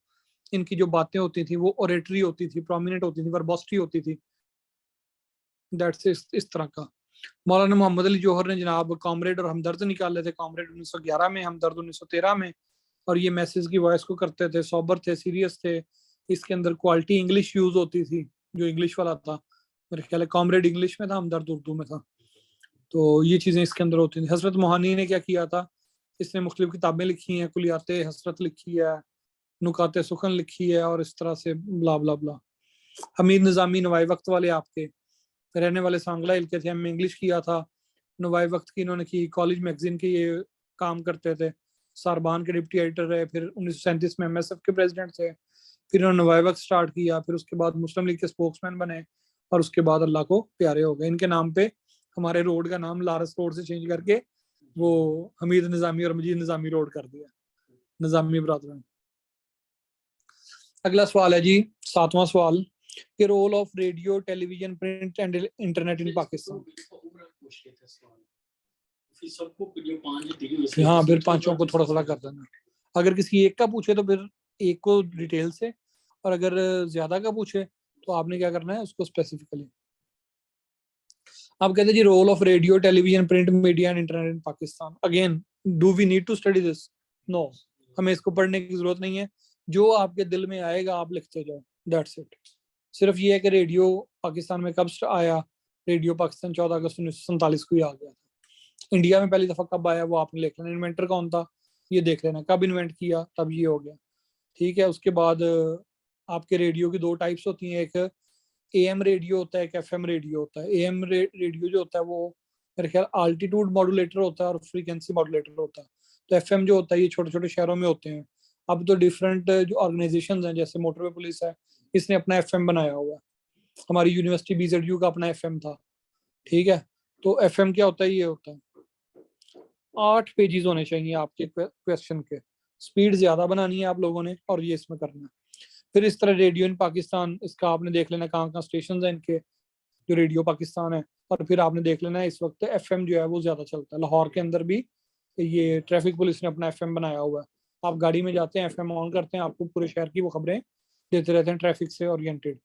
[SPEAKER 1] इनकी जो बातें होती थी वो ओरेटरी होती थी, प्रोमिनेंट होती थी, वर्बोसिटी होती थी, दैट्स इस तरह का। मौलाना मोहम्मद अली जौहर ने जनाब कॉमरेड और हमदर्द निकाले थे, कॉमरेड 1911 में, हमदर्द 1913 में, और ये मैसेज की वॉइस को करते थे, सॉबर थे, सीरियस थे, इसके अंदर क्वालिटी इंग्लिश यूज होती थी, जो इंग्लिश वाला था, मेरे ख्याल है कॉमरेड इंग्लिश में था, हमदर्द उर्दू में था, तो ये चीजें इसके अंदर होती थी। हसरत मोहानी ने क्या किया था, इसने मुख्तलिफ किताबें लिखी हैं, कुलियात हसरत लिखी है, नुकात सुखन लिखी है, और इस तरह से ब्ला ब्ला ब्ला। हमीद निजामी नवाई वक्त वाले आपके रहने वाले सांगला हिल के थे, हमने इंग्लिश किया था, नवाई वक्त की इन्होंने की, कॉलेज मैगजीन के ये काम करते थे, सारबान के डिप्टी एडिटर रहे, फिर 1937 में एमएसएफ के प्रेसिडेंट थे, फिर इन्होंने नवाई वक्त स्टार्ट किया, फिर उसके बाद मुस्लिम लीग के स्पोक्समैन बने, और उसके बाद अल्लाह को प्यारे हो गए। इनके नाम पे हमारे रोड का नाम लारस रोड से चेंज करके वो हमीद निजामी और मजीद निजामी रोड कर दिया, निजामी ब्रादरन। अगला सवाल है जी 7वां सवाल कि role of radio, television, print and internet in Pakistan. हाँ फिर पांचों को थोड़ा थोड़ा कर देना, अगर किसी एक का पूछे तो फिर एक को डिटेल से, और अगर ज्यादा का पूछे तो आपने क्या करना है उसको स्पेसिफिकली। आप कहते हैं जी role of radio, television, print media and internet in Pakistan. Again do we need to study this? No, हमें इसको पढ़ने की जरूरत नहीं है, जो आपके दिल में आएगा आप लिखते जाओ, दैट्स इट। सिर्फ ये है कि रेडियो पाकिस्तान में कब आया, रेडियो पाकिस्तान 14 अगस्त 1947 को ही आ गया था। इंडिया में पहली दफा कब आया वो आपने लिख लेना, इन्वेंटर कौन था ये देख लेना, कब इन्वेंट किया तब ये हो गया, ठीक है। उसके बाद आपके रेडियो की 2 टाइप्स होती हैं, एक एएम रेडियो होता है, एक एफएम रेडियो होता है। एएम रेडियो जो होता है वो मेरे ख्याल आल्टीट्यूड मॉड्यूलेटर होता है और फ्रीक्वेंसी मॉड्यूलेटर होता है। तो एफएम जो होता है ये छोटे छोटे शहरों में होते हैं। अब तो डिफरेंट जो ऑर्गेनाइजेशंस हैं, जैसे मोटरवे पुलिस है, इसने अपना एफएम बनाया हुआ है, हमारी यूनिवर्सिटी बीजेडयू का अपना एफएम था, ठीक है। तो एफएम क्या होता है, ये होता है 8 पेजेस होने चाहिए आपके क्वेश्चन के, स्पीड ज्यादा बनानी है आप लोगों ने और ये इसमें करना है। फिर इस तरह रेडियो इन पाकिस्तान, इसका आपने देख लेना कहाँ कहाँ स्टेशन है इनके, जो रेडियो पाकिस्तान है। और फिर आपने देख लेना है इस वक्त एफएम जो है वो ज्यादा चलता है, लाहौर के अंदर भी ये ट्रैफिक पुलिस ने अपना एफएम बनाया हुआ है। आप गाड़ी में जाते हैं, एफएम ऑन करते हैं, आपको पूरे शहर की वो खबरें देते रहते हैं ट्रैफिक से ओरिएंटेड।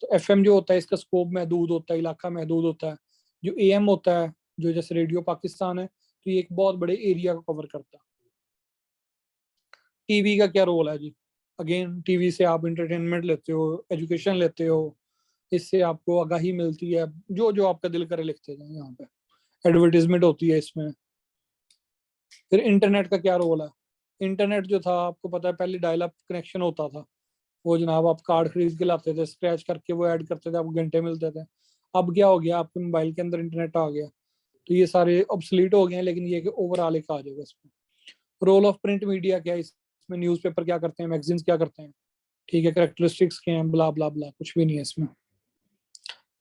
[SPEAKER 1] तो एफएम जो होता है इसका स्कोप महदूद होता है, इलाका महदूद होता है। जो एएम होता है, जो जैसे रेडियो पाकिस्तान है, तो ये एक बहुत बड़े एरिया को कवर करता है। टीवी का क्या रोल है जी? अगेन टीवी से आप इंटरटेनमेंट लेते हो, एजुकेशन लेते हो, इससे आपको आगाही मिलती है, जो जो आपका दिल करे लिखते जाए। यहाँ पे एडवर्टीजमेंट होती है इसमें। फिर इंटरनेट का क्या रोल है? इंटरनेट जो था आपको पता है पहले डायल अप कनेक्शन होता था, वो जनाब आप कार्ड खरीद के लाते थे, स्क्रैच करके वो ऐड करते थे, आपको घंटे मिलते थे। अब क्या हो गया, आपके मोबाइल के अंदर इंटरनेट आ गया, तो ये सारे ऑब्सोलीट हो गए हैं, लेकिन ये कि ओवरऑल एक आ जाएगा इसमें। रोल ऑफ प्रिंट मीडिया क्या है इसमें? न्यूज़पेपर क्या करते हैं, मैगजीन्स क्या करते हैं, ठीक है, कैरेक्टरिस्टिक्स क्या हैं, ब्ला ब्ला ब्ला, कुछ भी नहीं है इसमें।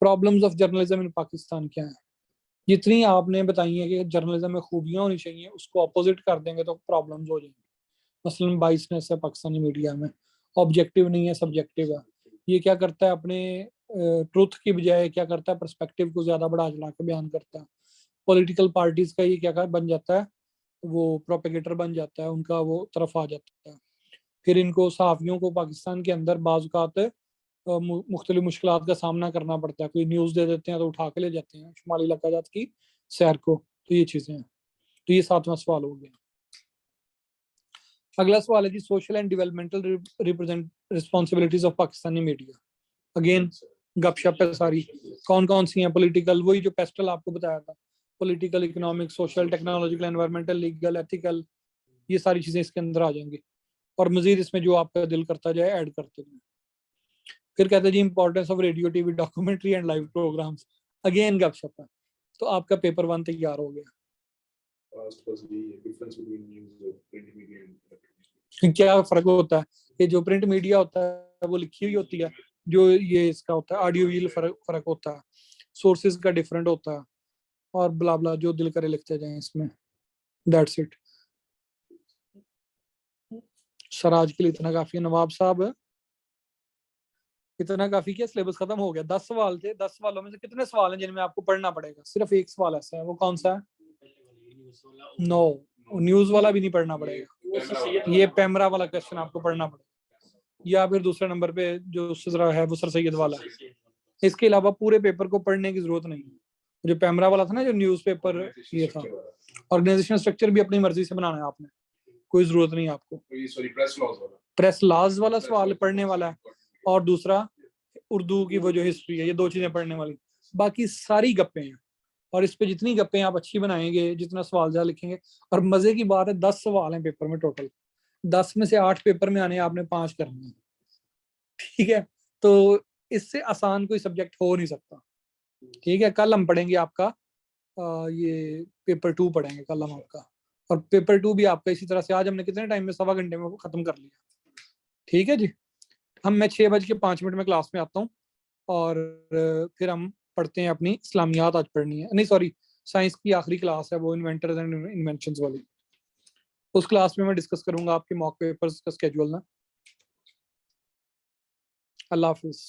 [SPEAKER 1] Problems of journalism in Pakistan क्या है? जितनी आपने बताई है कि जर्नलिज्म में खूबियां होनी चाहिए, उसको अपोजिट कर देंगे तो प्रॉब्लम्स हो जाएंगी। मसलन बाइसनेस है पाकिस्तानी मीडिया में, ऑब्जेक्टिव नहीं है, सब्जेक्टिव है। ये क्या करता है, अपने ट्रुथ की बजाय क्या करता है, पर्सपेक्टिव को ज्यादा बढ़ा चढ़ा के बयान करता है। पॉलिटिकल पार्टीज का ये क्या बन जाता है, वो प्रोपेगेटर बन जाता है, उनका वो तरफ आ जाता है। फिर इनको सहाफ़ियों को पाकिस्तान के अंदर बाज़ मुख्तलिफ मुश्किलात का सामना करना पड़ता है। कोई न्यूज़ दे देते हैं तो उठा के ले जाते हैं शुमाली इलाकाजात की सैर को। तो ये चीज़ें हैं। तो ये 7वां सवाल हो गया। अगला सवाल है जी, social and developmental represent responsibilities of Pakistani media. Again गपशप है सारी, कौन कौन सी हैं? पॉलिटिकल, वही जो पेस्टल आपको बताया था, political, economic, social, technological, environmental, legal, ethical, ये सारी चीजें इसके अंदर आ जाएंगी। और मजीद इसमें जो आपका दिल करता जाए ऐड करते जाए। फिर कहते हैं जी, importance of radio, TV, documentary and live programmes. Again गपशप है। तो आपका पेपर 1 तैयार हो गया। क्या फर्क होता है कि जो प्रिंट मीडिया होता है वो लिखी हुई होती है, जो ये इसका होता है ऑडियो विजुअल फर्क होता है, सोर्सेज का डिफरेंट होता है, और ब्ला ब्ला जो दिल करे लिखते जाएं इसमें। दैट्स इट सर, आज के लिए इतना काफी है। नवाब साहब, इतना काफी क्या, सिलेबस खत्म हो गया। 10 सवाल थे, 10 सवालों में से कितने सवाल हैं जिनमें आपको पढ़ना पड़ेगा? सिर्फ एक सवाल ऐसा है, वो कौन सा है? नो, न्यूज वाला भी नहीं पढ़ना पड़ेगा, ये पैमरा वाला क्वेश्चन आपको पढ़ना पड़ेगा, या फिर दूसरे नंबर पे जो सजरा है वो सर सैयद वाला है। इसके अलावा पूरे पेपर को पढ़ने की जरूरत नहीं है। जो पैमरा वाला था ना, जो न्यूज़पेपर ये था, ऑर्गेनाइजेशन स्ट्रक्चर भी अपनी मर्जी से बनाना है आपने, कोई जरूरत नहीं है आपको। प्रेस लॉज वाला सवाल पढ़ने वाला है, और दूसरा उर्दू की वो जो हिस्ट्री है, ये 2 चीजें पढ़ने वाली, बाकी सारी गप्पे हैं। और इस पे जितनी गप्पे आप अच्छी बनाएंगे, जितना सवाल ज्यादा लिखेंगे। और मजे की बात है, 10 सवाल हैं पेपर में टोटल, 10 में से 8 पेपर में आने, आपने 5 करने हैं, ठीक है? तो इससे आसान कोई सब्जेक्ट हो नहीं सकता, ठीक है? कल हम पढ़ेंगे आपका ये पेपर 2 पढ़ेंगे कल हम आपका, और पेपर 2 भी आपका इसी तरह से। आज हमने कितने टाइम में, 1.25 घंटे में खत्म कर लिया, ठीक है जी? मैं 6:05 में क्लास में आता हूँ, और फिर हम पढ़ते हैं अपनी इस्लामियात। आज पढ़नी है, नहीं सॉरी, साइंस की आखिरी क्लास है वो, इन्वेंटर्स एंड इन्वेंशंस वाली। उस क्लास में मैं डिस्कस करूंगा आपके मॉक पेपर्स का स्केड्यूल ना। अल्लाह हाफिज।